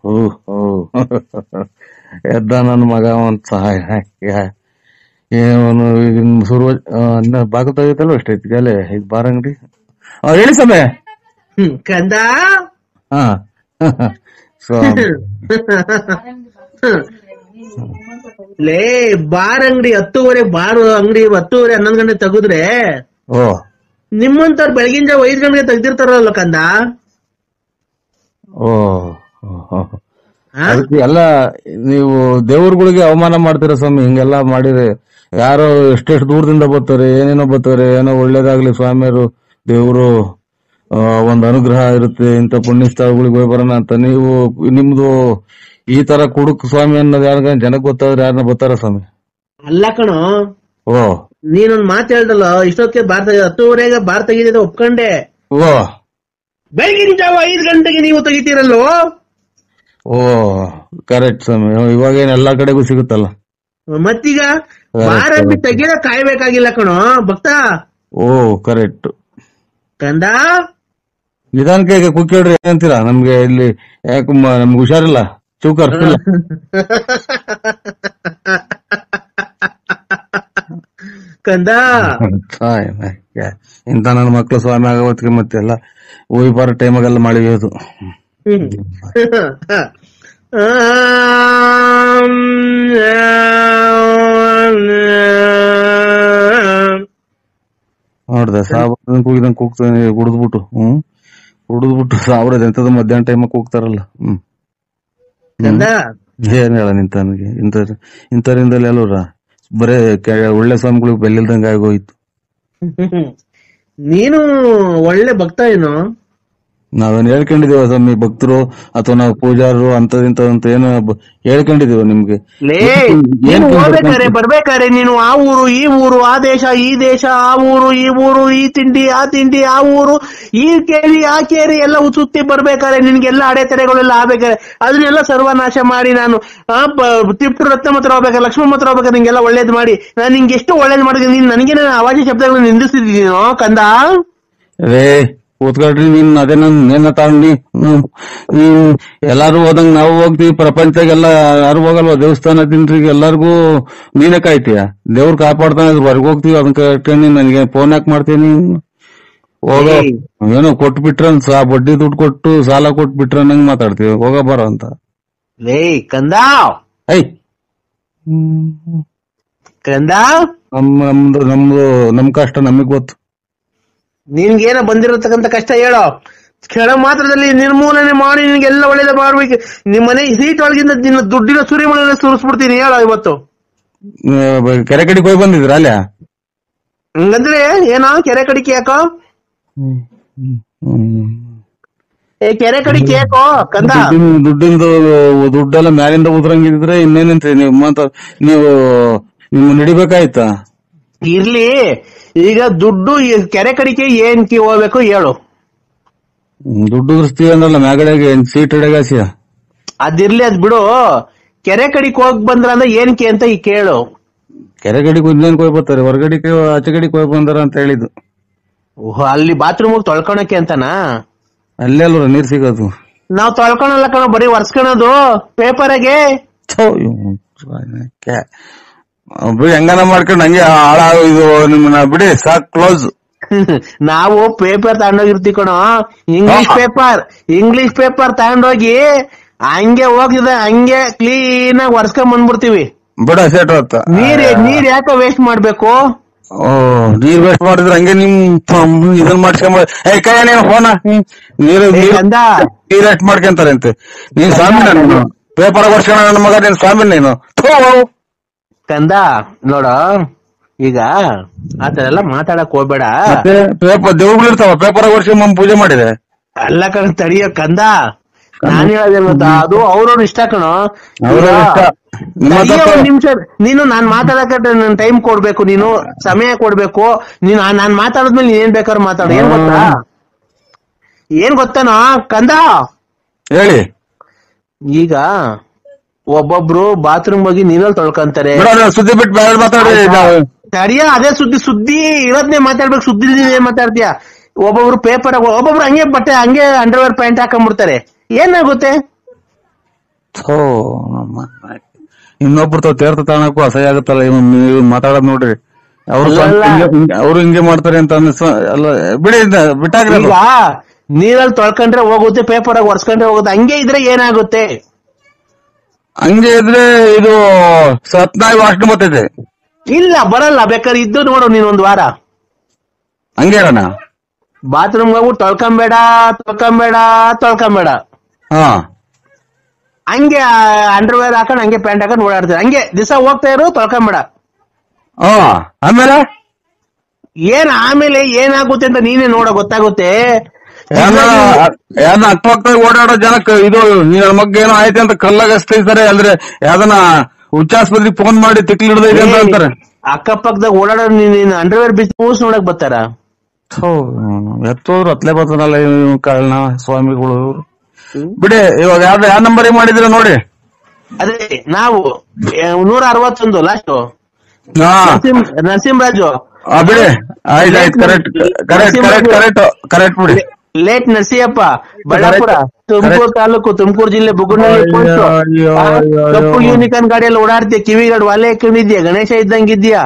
ಓ ಓ ಎದ್ದ ನನ್ನ ಮಗ ಒಂದ್ ಸಹಾಯ ಏನು ಶುರು ಬಾಗಿಲು ತೆಗಿತಲ್ವ ಎಷ್ಟೈತಿ ಅಲ್ಲೇ ಇದು ಬಾರ್ ಅಂಗಡಿ ಹೇಳಿ ಸಮಯ ಕಂದ ಹಾ ಸೊ ಲೇ ಬಾರ್ ಅಂಗಡಿ 10:30 ಬಾರ್ ಅಂಗಡಿ 10:30 11 ಗಂಟೆ ತೆಗೆದ್ರೆ ಓ ನಿಮ್ಮಂತವ್ರು ಬೆಳಗಿನ ಜಾವ 5 ಗಂಟೆಗೆ ತೆಗ್ದಿರ್ತಾರಲ್ಲ ಕಂದ. ಓ ಅದಕ್ಕೆ ಎಲ್ಲ ನೀವು ದೇವ್ರಗಳಿಗೆ ಅವಮಾನ ಮಾಡ್ತೀರ ಸ್ವಾಮಿ. ಹಿಂಗೆಲ್ಲಾ ಮಾಡಿದ್ರೆ ಯಾರೋ ಎಷ್ಟೆಷ್ಟು ದೂರದಿಂದ ಬರ್ತಾರೆ, ಏನೇನೋ ಬರ್ತಾರೆ, ಏನೋ ಒಳ್ಳೇದಾಗ್ಲಿ ಸ್ವಾಮಿಯರು ದೇವ್ರು ಒಂದ್ ಅನುಗ್ರಹ ಇರುತ್ತೆ ಇಂಥ ಪುಣ್ಯ ಸ್ಥಳಗಳಿಗೆ ಹೋಗಿ ಬರೋಣ ಅಂತ. ನೀವು ನಿಮ್ದು ಈ ತರ ಕುಡುಕ್ ಸ್ವಾಮಿ ಅನ್ನೋದು ಯಾರ ಜನಕ್ಕೆ ಗೊತ್ತಾದ್ರೆ ಯಾರನ್ನ ಬರ್ತಾರ ಸ್ವಾಮಿ? ಅಲ್ಲ ಕಣೋ, ಓ ನೀನೊಂದ್ ಮಾತು ಹೇಳ್ದಲ್ಲ, ಇಷ್ಟೊತ್ತಿಗೆ ಬಾರ್ 10:30 ಬಾರ್ ತೆಗಿದಿದೆ ಒಪ್ಕೊಂಡೆ. ಓ ಬೆಳಗಿನ ಜಾವ 5 ಗಂಟೆಗೆ ನೀವು ತೆಗಿತೀರಲ್ವೋ? ಓ ಕರೆಕ್ಟ್ ಸ್ವಾಮಿ. ಇವಾಗೇನ್ ಎಲ್ಲಾ ಕಡೆಗೂ ಸಿಗುತ್ತಲ್ಲ. ಮತ್ತೀಗ ಬಾರ್ ಅಂಗಡಿ ತೆಗಿಯೋ ಕಾಯ್ಬೇಕಾಗಿಲ್ಲ ಕಣೋ ಭಕ್ತ. ಓ ಕರೆಕ್ಟ್ ಕಂದ ನಿಧಾನಕ್ಕೆ ಕುಕ್ಕೇಳ್ರಿ ಏನಂತೀರಾ? ನಮ್ಗೆ ಇಲ್ಲಿ ಯಾಕೆ ನಮ್ಗೆ ಹುಷಾರಿಲ್ಲ, ಚೂಕರ್ ಕಂದ ಇಂತ ನನ್ನ ಮಕ್ಳು ಸ್ವಾಮಿ ಆಗೋತ್ತಿಗೆ ಮತ್ತೆಲ್ಲ ಹೋಗಿ ಬರೋ ಟೈಮಾಗೆಲ್ಲ ಮಾಡಿರೋದು. ನೋಡ್ದೆ ಸಾಬ್ರ ಕೂಗಿದಂಗ್ ಕೂಗ್ತಾನೆ ಕುಡಿದ್ಬಿಟ್ಟು ಕುಡಿದ್ಬಿಟ್ಟು ಸಾಬ್ರದ ಎಂತದ ಮಧ್ಯಾಹ್ನ ಟೈಮ್ ಕೂಗ್ತಾರಲ್ಲ. ಕಂದ ಏನ್ ಹೇಳ ನಿಂತನಿಗೆ ಇಂಥರಿಂದಲೇ ಅಲ್ವರ ಬರೇ ಒಳ್ಳೆ ಸ್ವಾಮಿಗಳಿಗೆ ಬೆಲ್ಲಿಲ್ದಂಗ ಆಗೋಯ್ತು. ನೀನು ಒಳ್ಳೆ ಭಕ್ತ ಏನೋ. ನಾವೇನ್ ಹೇಳ್ಕೊಂಡಿದೀವ ಸ್ವಾಮಿ ಭಕ್ತರು ಅಥವಾ ನಾವು ಪೂಜಾರರು ಅಂತದಿಂತ ಏನೋ ಹೇಳ್ಕೊಂಡಿದೀವ ನಿಮ್ಗೆ? ನೀನು ಹೋಗ್ಬೇಕಾರೆ ಬರ್ಬೇಕಾರೆ ನೀನು ಆ ಊರು ಈ ಊರು, ಆ ದೇಶ ಈ ದೇಶ, ಆ ಊರು ಈ ಊರು, ಈ ತಿಂಡಿ ಆ ತಿಂಡಿ, ಆ ಊರು ಈ ಕೇರಿ ಆ ಕೇರಿ ಎಲ್ಲ ಸುತ್ತಿ ಬರ್ಬೇಕಾರೆ ನಿನ್ಗೆಲ್ಲ ಅಡೆತಡೆಗಳೆಲ್ಲ ಆಗ್ಬೇಕಾರೆ ಅದನ್ನೆಲ್ಲ ಸರ್ವನಾಶ ಮಾಡಿ ನಾನು ತಿಪ್ಟು ರತ್ನ ಮಾತ್ರ ಹೋಗ್ಬೇಕಾರೆ ಲಕ್ಷ್ಮಣ ಮಾತ್ರ ಹೋಗ್ಬೇಕಾರೆ ನಿಂಗೆಲ್ಲ ಒಳ್ಳೇದ್ ಮಾಡಿ ನಾನು ನಿಂಗೆ ಎಷ್ಟು ಒಳ್ಳೇದ್ ಮಾಡಿದ್ದೀನಿ. ನೀನ್ ನನಗೆ ಅವಾಜಿ ಶಬ್ದಗಳನ್ನ ನಿಂದಿಸ್ತಿದ್ದೀನೋ ಕಂದ. ರೇ ಕೂತ್ಕೊಳ್ರಿ, ನೀನ್ ಅದೇ ನೇನ ತಗೊಂಡಿ ಎಲ್ಲಾರು ಹೋದಂಗ್ ನಾವು ಹೋಗ್ತೀವಿ. ಪ್ರಪಂಚದಾಗೆಲ್ಲ ಯಾರು ಹೋಗಲ್ವ ದೇವಸ್ಥಾನ ತಿನ್ರಿ, ಎಲ್ಲಾರ್ಗು ನೀನೇ ಕಾಯ್ತೀಯ. ದೇವ್ರು ಕಾಪಾಡ್ತಾನೆ ಹೊರಗೆ ಹೋಗ್ತೀವಿ. ಅದನ್ನ ಕಟ್ಕೊಂಡು ನನಗೆ ಫೋನ್ ಯಾಕೆ ಮಾಡ್ತೀನಿ? ಹೋಗೋ ಏನೋ ಕೊಟ್ಬಿಟ್ರ ಬಡ್ಡಿ ದುಡ್ಡು ಕೊಟ್ಟು ಸಾಲ ಕೊಟ್ಬಿಟ್ರ ನಂಗ್ ಮಾತಾಡ್ತೀವಿ. ಹೋಗ ಬರೋ ಅಂತ ಕಂದ. ಐ ಕಂದ ನಮ್ ಕಷ್ಟ ನಮಗ್ ಗೊತ್ತು. ನಿನ್ಗೇನ ಬಂದಿರತಕ್ಕಂತ ಕಷ್ಟ ಹೇಳೋ. ಕ್ಷಣ ಮಾತ್ರದಲ್ಲಿ ನಿರ್ಮೂಲನೆ ಮಾಡಿ ನಿನ್ಗೆಲ್ಲ ಒಳ್ಳೇದ ಮಾಡ್ಬೇಕು. ನಿಮ್ ಮನೆ ಸೀಟ್ ಒಳಗಿಂದ ನಿನ್ನ ದುಡ್ಡಿನ ಸುರಿಮಳೆ ಸುರಿಸ್ಬಿಡ್ತೀನಿ ಹೇಳೋ ಇವತ್ತು. ಕೆರೆ ಕಡೆಗೆ ಹೋಗಿ ಬಂದಿದ್ರ ಅಲ್ಲ? ಹಂಗಂದ್ರೆ ಏನೋ ಕೆರೆ ಕಡಿಕೆ ಯಾಕೋ? ಕೆರೆ ಕಡಿಕೆ ಯಾಕೋ ಕಂದ? ದುಡ್ಡೆಲ್ಲ ಮ್ಯಾಲಿಂದ ಉದ್ರಂಗಿದ್ರೆ ಇನ್ನೇನಂತ್ರಿ ನೀವು ನಡಿಬೇಕಾಯ್ತಾ? ಇರ್ಲಿ, ಈಗ ದುಡ್ಡು ಕೆರೆ ಕಡಿಕೆ ಏನ್ಕಿ ಹೋಗ್ಬೇಕು ಹೇಳು. ದುಡ್ಡು ಉರಿಸ್ತೀವಿ ಅಂದ್ರಲ್ಲ ಮ್ಯಾಗಡೆಗೆ ಸೀಟ್ ಹಿಡಗಾಸಿಯ. ಅದಿರ್ಲಿ, ಅದ್ ಬಿಡು. ಕೆರೆ ಕಡಿಗೆ ಹೋಗ್ ಬಂದ್ರ ಅಂದ್ರೆ ಏನಕ್ಕೆ ಅಂತ ಈ ಕೇಳು. ಕೆರೆ ಕಡೆಗೆ ಉದ್ನೇನ್ ಹೋಗಿ ಬರ್ತಾರೆ, ಹೊರಗಡಿಕೆ ಆಚೆ ಕಡೆಗೆ ಹೋಗಿ ಬಂದಾರ ಅಂತ ಹೇಳಿದ್ದು. ಅಲ್ಲಿ ಬಾತ್ರೂಮ್ ತೊಳ್ಕೊಳಕ್ಕೆ ಅಂತನಾ? ಅಲ್ಲೇ ಅಲ್ವ ನೀರ್ ಸಿಗೋದು. ನಾವ್ ತೊಳ್ಕೊಳಲ್ಲ ಕಣ, ಬರೀ ಒರ್ಸ್ಕೊಳೋದು ಪೇಪರ್ಗೆ. ಬಿಡಿ ಹೆಂಗನ ಮಾಡ್ಕೊಂಡು ಹಂಗೆ ಹಾಳಾಗ ಇದು ನಿಮ್ಮನ್ನ ಬಿಡಿ ಸಾಕ್ ಕ್ಲೋಸ್. ನಾವು ಪೇಪರ್ ತಗೊಂಡೋಗಿರ್ತೀವಿ ಕಣೋ, ಇಂಗ್ಲಿಷ್ ಪೇಪರ್ ತಗೊಂಡೋಗಿ ಹಂಗೆ ಹೋಗಿದೆ ಹಂಗೆ ಕ್ಲೀನ್ ಆಗಿ ಒರ್ಸ್ಕೊಂಡ್ ಬಂದ್ಬಿಡ್ತೀವಿ. ಬಿಡ ಸೇಟ್ ನೀರ್ ಯಾಕೆ ವೇಸ್ಟ್ ಮಾಡ್ಬೇಕು? ನೀರ್ ವೇಸ್ಟ್ ಮಾಡಿದ್ರೆ ಹಂಗೆ ನಿಮ್ ಇದನ್ ಮಾಡ್ಸ್ಕೊಂಬ ಫೋನ ನೀರ್ ವೇಸ್ಟ್ ಮಾಡ್ಕೊಂತಾರೆ ಅಂತೆ. ನೀನ್ ಸ್ವಾಮಿ ನಾನು ಪೇಪರ್ ವರ್ಷ ನನ್ನ ಮಗ, ನೀನ್ ಸ್ವಾಮಿ ನೀನು ಕಂದ. ನೋಡ, ಈಗ ಆತರ ಎಲ್ಲ ಮಾತಾಡಕ್ ಹೋಗ್ಬೇಡ. ದೇವ್ಗಳು ಇರ್ತಾವ ಪೇಪರ್ ವರ್ಷ ಪೂಜೆ ಮಾಡಿದೆ ಅಲ್ಲ ಕಣ, ತಡಿಯ ಕಂದ. ನಾನ್ ಹೇಳೋದೇನ್ ಗೊತ್ತಾ, ಅದು ಅವ್ರವ್ರ ಇಷ್ಟ ಕಣೋ. ನಿಮಿಷ ನೀನು ನಾನ್ ಮಾತಾಡಕ ನನ್ ಟೈಮ್ ಕೊಡ್ಬೇಕು, ನೀನು ಸಮಯ ಕೊಡ್ಬೇಕು. ನೀನು ನಾನ್ ಮಾತಾಡಿದ್ಮೇಲೆ ನೀನ್ ಏನ್ ಬೇಕಾದ್ರು ಮಾತಾಡು. ಏನ್ ಗೊತ್ತಾನೋ ಕಂದ, ಹೇಳಿ. ಈಗ ಒಬ್ಬೊಬ್ರು ಬಾತ್ರೂಮ್ ಹೋಗಿ ನೀರಲ್ಲಿ ತೊಳ್ಕೊಂತಾರೆ. ಸುದ್ದಿ ಬಿಟ್ಟು ತಡಿಯ, ಅದೇ ಸುದ್ದಿ ಇರೋದ್ನೇ ಮಾತಾಡ್ಬೇಕು. ಸುದ್ದಿ ಏನ್ ಮಾತಾಡ್ತೀಯ? ಒಬ್ಬೊಬ್ರು ಪೇಪರ್, ಒಬ್ಬೊಬ್ರು ಹಂಗೆ ಬಟ್ಟೆ ಹಂಗೆ ಅಂಡರ್ವೇರ್ ಪ್ಯಾಂಟ್ ಹಾಕೊಂಡ್ಬಿಡ್ತಾರೆ. ಏನಾಗುತ್ತೆ? ಥೋ ನಮ್ಮ ಇನ್ನೊಬ್ರು ತೀರ್ಥ ತಾಣಕ್ಕೂ ಅಸಹ್ಯ ಆಗುತ್ತಲ್ಲ ಇವ್ ಮಾತಾಡೋದ್ ನೋಡ್ರಿ. ಅವ್ರು ಹಿಂಗೆ ಮಾಡ್ತಾರೆ ಅಂತ ಅಲ್ಲ ಬಿಡಿ, ಬಿಟ್ಟಾಗ್ರಿ. ಈಗ ನೀರಲ್ಲಿ ತೊಳ್ಕೊಂಡ್ರೆ ಹೋಗುತ್ತೆ, ಪೇಪರ್ ಆಗಿ ಒರ್ಸ್ಕೊಂಡ್ರೆ ಹೋಗುತ್ತೆ. ಹಂಗೆ ಇದ್ರೆ ಏನಾಗುತ್ತೆ? ಹಂಗೆ ಇದ್ರೆ ಇದು ಸತ್ನಾಯಿ ವಾಸನೆ ಬರ್ತೈತೆ. ಇಲ್ಲ ಬರಲ್ಲ, ಬೇಕಾದ್ರೆ ಇದ್ದು ನೋಡು ನೀನ್ ಒಂದ್ ವಾರ. ಹಂಗೆ ಅಣ್ಣ, ಬಾತ್ರೂಮ್ ಹೋಗ್ಬಿಟ್ಟು ತೊಳ್ಕೊಂಬೇಡ ಹಾ ಹಂಗೆ ಅಂಡರ್ವೇರ್ ಹಾಕೊಂಡ್ ಹಂಗೆ ಪ್ಯಾಂಟ್ ಹಾಕೊಂಡ್ ಓಡಾಡ್ತಾರೆ. ಹಂಗೆ ದಿವಸ ಹೋಗ್ತಾ ಇರು, ತೊಳ್ಕೊಂಬೇಡ. ಹಾ ಆಮೇಲೆ ಆಮೇಲೆ ಏನಾಗುತ್ತೆ ಅಂತ ನೀನೇ ನೋಡೋ, ಗೊತ್ತಾಗುತ್ತೆ. ಯಾವ್ದನ್ನ ಅಕ್ಕಪಕ್ಕ ಓಡಾಡೋ ಜನಕ್ಕೆ ಇದು ನನ್ನ ಮಗ್ ಏನೋ ಆಯ್ತು ಅಂತ ಕಲ್ಲಾಗ ಹಚ್ತಿರ್ತಾರೆ, ಅಂದ್ರೆ ಯಾವ್ದನ್ನ ಹುಚ್ಚಾಸ್ಪತ್ರೆಗೆ ಫೋನ್ ಮಾಡಿ ತಿಕ್ಲಿ ಹಿಡ್ದೈತೆ ಅಂತ ಅಂತಾರೆ. ಅಕ್ಕಪಕ್ಕದಾಗ ಓಡಾಡೋ ನೀನ್ ಅಂಡರ್ವೇರ್ ಬಿಚ್ಚಿ ಮೂಸ್ ನೋಡಕ್ ಬರ್ತಾರ. ಎತ್ತೋದ್ರು ಅತ್ಲೇ ಬರ್ತಾರಲ್ಲ ಕಾರಣ ಸ್ವಾಮಿಗಳು. ಬಿಡಿ, ಇವಾಗ ಯಾವ ನಂಬರಿಗೆ ಮಾಡಿದ್ರ ನೋಡಿ. ಅದೇ ನಾವು 161 ಲಾಸ್ಟ್ ನರಸಿಂಹರಾಜು. ಬಿಡಿ, ಆಯ್ತು ಕರೆಕ್ಟ್ ಬಿಡಿ. ಲೇಟ್ ನರಸಿಯಪ್ಪ, ಬಳ್ಳಾಪುರ, ತುಮಕೂರು ತಾಲೂಕು, ತುಮಕೂರು ಜಿಲ್ಲೆ, ಬುಗುನಹಳ್ಳಿ ಪೋಸ್ಟ್. ಕಪ್ಪು ಯೂನಿಕಾರ್ನ್ ಗಾಡಿಯಲ್ಲಿ ಓಡಾಡ್ತೀಯ, ಕಿವಿಗಳು ಒಲೆ ಹಾಕೊಂಡಿದ್ಯಾ, ಗಣೇಶ ಇದ್ದಂಗಿದ್ಯಾ,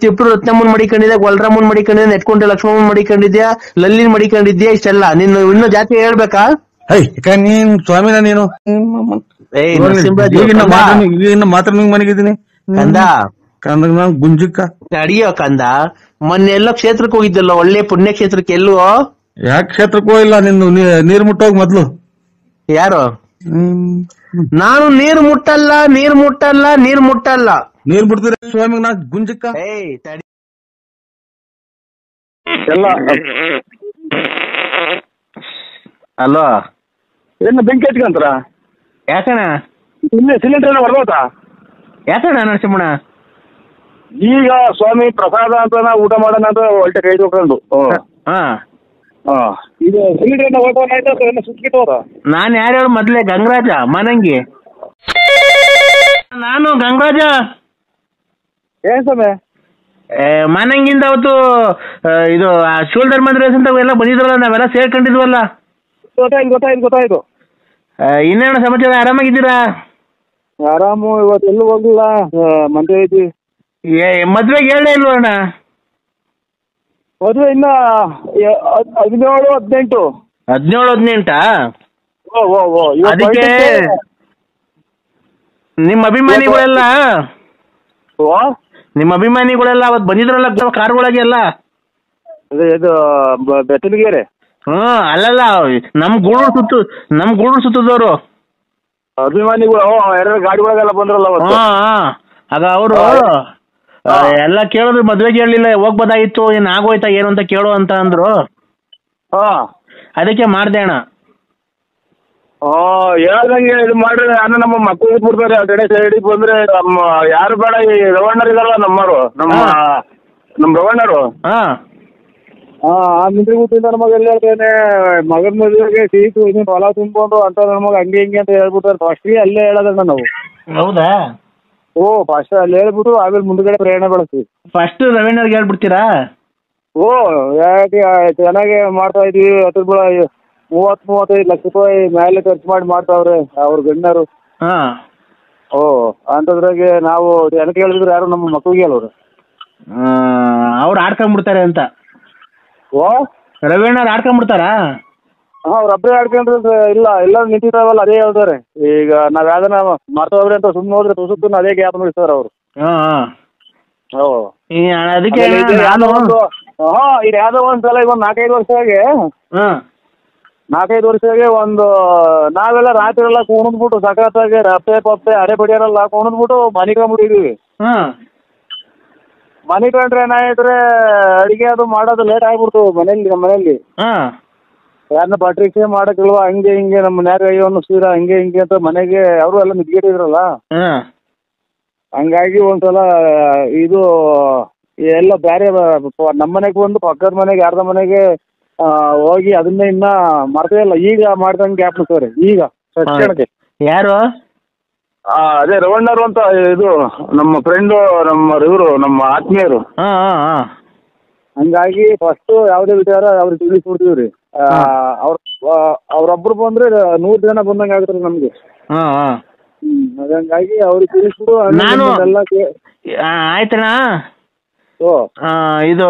ತಿಪ್ಪರು ರತ್ನಮ್ಮನ್ ಮಡಿಕೊಂಡಿದ್ಯಾ, ಗೊಲ್ರಮ್ಮನ್ ಮಡಿಕೊಂಡಿದ್ಯಾ, ನೆಟ್ಕೊಂಡೆ ಲಕ್ಷ್ಮಮ್ಮನ್ ಮಡಿಕೊಂಡಿದ್ಯಾ, ಲಲ್ಲಿನ್ ಮಡಿಕೊಂಡಿದ್ಯಾ. ಇಷ್ಟೆಲ್ಲ ನೀನು ಇನ್ನೂ ಜಾತಿ ಹೇಳ್ಬೇಕಾ? ನೀನ್ ಸ್ವಾಮಿನ ನೀನು ಮಾತ್ರ ಮನೆಗಿದ್ದೀನಿ ಕಂದ, ಗುಂಜಕ್ಕ ಅಡಿಯೋ ಕಂದ. ಮೊನ್ನೆ ಎಲ್ಲೋ ಕ್ಷೇತ್ರಕ್ಕೆ ಹೋಗಿದ್ದಲ್ಲ, ಒಳ್ಳೆ ಪುಣ್ಯ ಕ್ಷೇತ್ರಕ್ಕೆ. ಎಲ್ಲೋ ಯಾಕೆ ಕ್ಷೇತ್ರಕ್ಕೂ ಇಲ್ಲ, ನಿಂದು ನೀರ್ ಮುಟ್ಟೋಗ್ ಮೊದ್ಲು. ಯಾರು? ನಾನು ನೀರ್ ಮುಟ್ಟಲ್ಲ. ನೀರ್ ಬಿಡ್ತೀರ ಸ್ವಾಮಿ ನಾ ಗುಂಜಕ್ಕ ಎಲ್ಲ. ಅಲೋ, ಏನು ಬೆಂಕಿ ಹಚ್ಕೊಂತಾರ? ಯಾಕಣ ಇಲ್ಲೇ ಸಿಲಿಂಡರ್ ಹೊರಗೋತಾ? ಯಾಕಣ ನರಸಿಂಹಣ್ಣ? ಈಗ ಸ್ವಾಮಿ ಪ್ರಸಾದ ಅಂತ ಊಟ ಮಾಡೋಣ ಅಂತ ಒಳ್ಳೆ ಕೈ ತಗೊಂಡು ಇದು ಸಿಲಿಂಡರ್ ಹೊರಟೋನಾಯ್ತು, ಸುಟ್ಕಿಟ್ಟು ಹೋದ. ನಾನ್ ಯಾರು ಹೇಳು ಮೊದ್ಲೇ? ಗಂಗರಾಜ ಮನಂಗಿ. ನಾನು ಗಂಗರಾಜ. ಏನ್ ಸ್ವಾಮಿ? ಮನಂಗಿಂದ ಅವತ್ತು ಇದು ಶೋಲ್ಡರ್ ಮದ್ರೇಸ್ ಅಂತ ಎಲ್ಲ ಬಂದಿದ್ರಲ್ಲ, ನಾವೆಲ್ಲ ಸೇರ್ಕೊಂಡಿದ್ವಲ್ಲ. ಗೊತ್ತಾಯ್ತು. ಇನ್ನೇನು ಸಮಾಚಾರ? ಆರಾಮಾಗಿದ್ದೀರಾ? ಆರಾಮು. ಇವತ್ತು ಎಲ್ಲೂ ಹೋಗಿಲ್ಲ, ಮಂದೆ ಐತಿ. ಮದ್ವೆಗೆ ಹೇಳೇ ಇಲ್ವಣ್ಣ? ಮದುವೆ ಇನ್ನ 17-18. 17-18? ಅದಕ್ಕೆ ನಿಮ್ಮ ಅಭಿಮಾನಿಗಳೆಲ್ಲ ಅವತ್ತು ಬಂದಿದ್ರಲ್ಲ ಕಾರ್ಗಳಾಗೆ ಎಲ್ಲ. ಇದು ಬೆತ್ತನಗೆರೆ. ಅಲ್ಲಲ್ಲ, ನಮ್ ಗೂಡೂರು ಸುತ್ತದವರು ಅಭಿಮಾನಿಗಳು ಎರಡು ಗಾಡಿಗಳಿಗೆಲ್ಲ ಬಂದ್ರಲ್ಲ ಅವತ್ತು. ಆಗ ಅವರು ಎಲ್ಲ ಕೇಳಿದ್ರು, ಮದ್ವೆಗೆ ಹೇಳಲಿಲ್ಲ, ಹೋಗ್ಬೋದಾಗಿತ್ತು, ಏನ್ ಆಗೋಯ್ತಾ ಏನು ಅಂತ ಕೇಳು ಅಂತ ಅಂದ್ರು. ಅದಕ್ಕೆ ಮಾಡ್ದೆ ಅಣ್ಣ. ಹೇಳ್ದಂಗೆ ಇದು ಮಾಡ್ರಿ, ಅನ್ನ ನಮ್ಮ ಮಕ್ಕಳು ಇಟ್ಬಿಡ್ತಾರೆ. ಆ ಕಡೆ ಸೈಡಿಗೆ ಬಂದ್ರೆ ನಮ್ಮ ಯಾರು ಬೇಡ, ಈ ರವಣ್ಣರು ಇದಾರಲ್ಲ ನಮ್ಮವರು, ನಮ್ಮ ರವಣ್ಣರು. ಮಿಂತ್ರಿ ಊಟಿಂದ ನಮಗೆ ಎಲ್ಲಿ ಹೇಳ್ತೇನೆ, ಮಗನ ಮದುವೆಗೆ ಸೀಟು ಇನ್ನೊಂದು ಹೊಲ ತುಂಬಿಕೊಂಡು ಅಂತ ನಮಗೆ ಹಂಗೆ ಹಿಂಗೆ ಅಂತ ಹೇಳ್ಬಿಟ್ಟಾರೆ. ಫಸ್ಟ್ಗೆ ಅಲ್ಲೇ ಹೇಳೋದಣ್ಣ ನಾವು. ಹೌದಾ? ಫಸ್ಟ್ ಅಲ್ಲಿ ಹೇಳ್ಬಿಟ್ಟು ಆಮೇಲೆ ಮುಂದ್ಗಡೆ ಪ್ರಯಾಣ ಬೆಳೆಸ್ತೀವಿ. ಫಸ್ಟ್ ರವೀಣರ್ಗೆ ಹೇಳ್ಬಿಡ್ತೀರಾ? ಯಾಕೆ ಚೆನ್ನಾಗಿ ಮಾಡ್ತಾ ಇದೀವಿ. 30-35 ಲಕ್ಷ ರೂಪಾಯಿ ಮೇಲೆ ಖರ್ಚು ಮಾಡಿ ಮಾಡ್ತಾವ್ರೆ ಅವ್ರ ಗಣ್ಯರು. ಅಂತದ್ರಾಗೆ ನಾವು ಜನಕ್ಕೆ ಹೇಳಿದ್ರೆ ಯಾರು ನಮ್ಮ ಮಕ್ಕಳಿಗೆ ಅಲ್ವ್ರು, ಅವ್ರು ಆಡ್ಕೊಂಡ್ಬಿಡ್ತಾರೆ ಅಂತ. ರವೀಣರ್ ಆಡ್ಕೊಂಡ್ಬಿಡ್ತಾರ? ಅವ್ರೊಬ್ಬರೇ ಆಡ್ಕೊಂಡ್ರೆ ಇಲ್ಲ, ಎಲ್ಲ ನಿಂತಿದ್ದಾವಲ್ಲ ಅದೇ ಹೇಳ್ತಾರೆ. ಈಗ ನಾವ್ ಯಾವ್ದನ್ನ ಮಾಡ್ತಾವ್ರಿ ಅಂತ ಸುಮ್ಮನೆ ಹೋದ್ರೆ ತುಸುತ್ತು ಅದೇ ಗ್ಯಾಪ್ ಮುಗಿಸ್ತಾರ ಅವ್ರು. ಅದಕ್ಕೆ ಇದು ಯಾವ್ದೋ ಒಂದ್ಸಲ ಈಗ ಒಂದು 4-5 ವರ್ಷದಾಗೆ ಒಂದು ನಾವೆಲ್ಲ ರಾತ್ರಿ ಎಲ್ಲ ಕುಣಿದ್ಬಿಟ್ಟು ಸಖತ್ತಾಗಿ ರಪ್ಪೆ ಪಪ್ಪೆ ಅರೆ ಬಡಿಯಾರೆಲ್ಲ ಕುಣಿದ್ಬಿಟ್ಟು ಮನಿಕೊಂಡ್ಬಿಟ್ಟಿದೀವಿ. ಮನಿಕೊಂಡ್ರೆ ಏನಾಯ್ತ್ರೆ ಅಡಿಗೆ ಅದು ಮಾಡೋದು ಲೇಟ್ ಆಗ್ಬಿಡ್ತು ನಮ್ಮ ಮನೇಲಿ. ಯಾರನ್ನ ಪಟ್ರಿಕ್ಷೆ ಮಾಡಕ್ಕಿಲ್ವಾ, ಹಂಗೆ ಹಿಂಗೆ ನಮ್ಮ ಮನ್ಯಾಗ ಅಯ್ಯೋನು ಸೀರಾ ಹಂಗೆ ಹಿಂಗೆ ಅಂತ ಮನೆಗೆ ಅವರು ಎಲ್ಲ ನಿದ್ಗೆಟ್ಟಿದ್ರಲ್ಲ. ಹಂಗಾಗಿ ಒಂದ್ಸಲ ಇದು ಎಲ್ಲ ಬೇರೆ ನಮ್ಮ ಮನೆಗೆ ಬಂದು ಪಕ್ಕದ ಮನೆಗೆ ಯಾರ್ದ ಮನೆಗೆ ಹೋಗಿ ಅದನ್ನೇ ಇನ್ನ ಮಾಡ್ತೇ ಇಲ್ಲ. ಈಗ ಮಾಡ್ದಂಗೆ ಗ್ಯಾಪ್ ಸರಿ ಈಗ ತಕ್ಷಣಕ್ಕೆ. ಯಾರು? ಅದೇ ರವಣ್ಣರು ಅಂತ, ಇದು ನಮ್ಮ ಫ್ರೆಂಡು, ನಮ್ಮ ಆತ್ಮೀಯರು. ಹಂಗಾಗಿ ಫಸ್ಟ್ ಯಾವುದೇ ವಿಚಾರ ಅವ್ರಿಗೆ ತಿಳಿಸ್ಬಿಡ್ತೀವ್ರಿ. ಅವ್ರೊಬ್ರು ಬಂದ್ರೆ 100 ಜನ ಬಂದಂಗೆ ಆಗುತ್ತೆ ನಮ್ಗೆ. ಹಂಗಾಗಿ ಅವ್ರಿಗೆ ತಿಳಿಸು ನಾನು- ಎಲ್ಲ ಆಯ್ತಣ್ಣ. ಓ ಇದು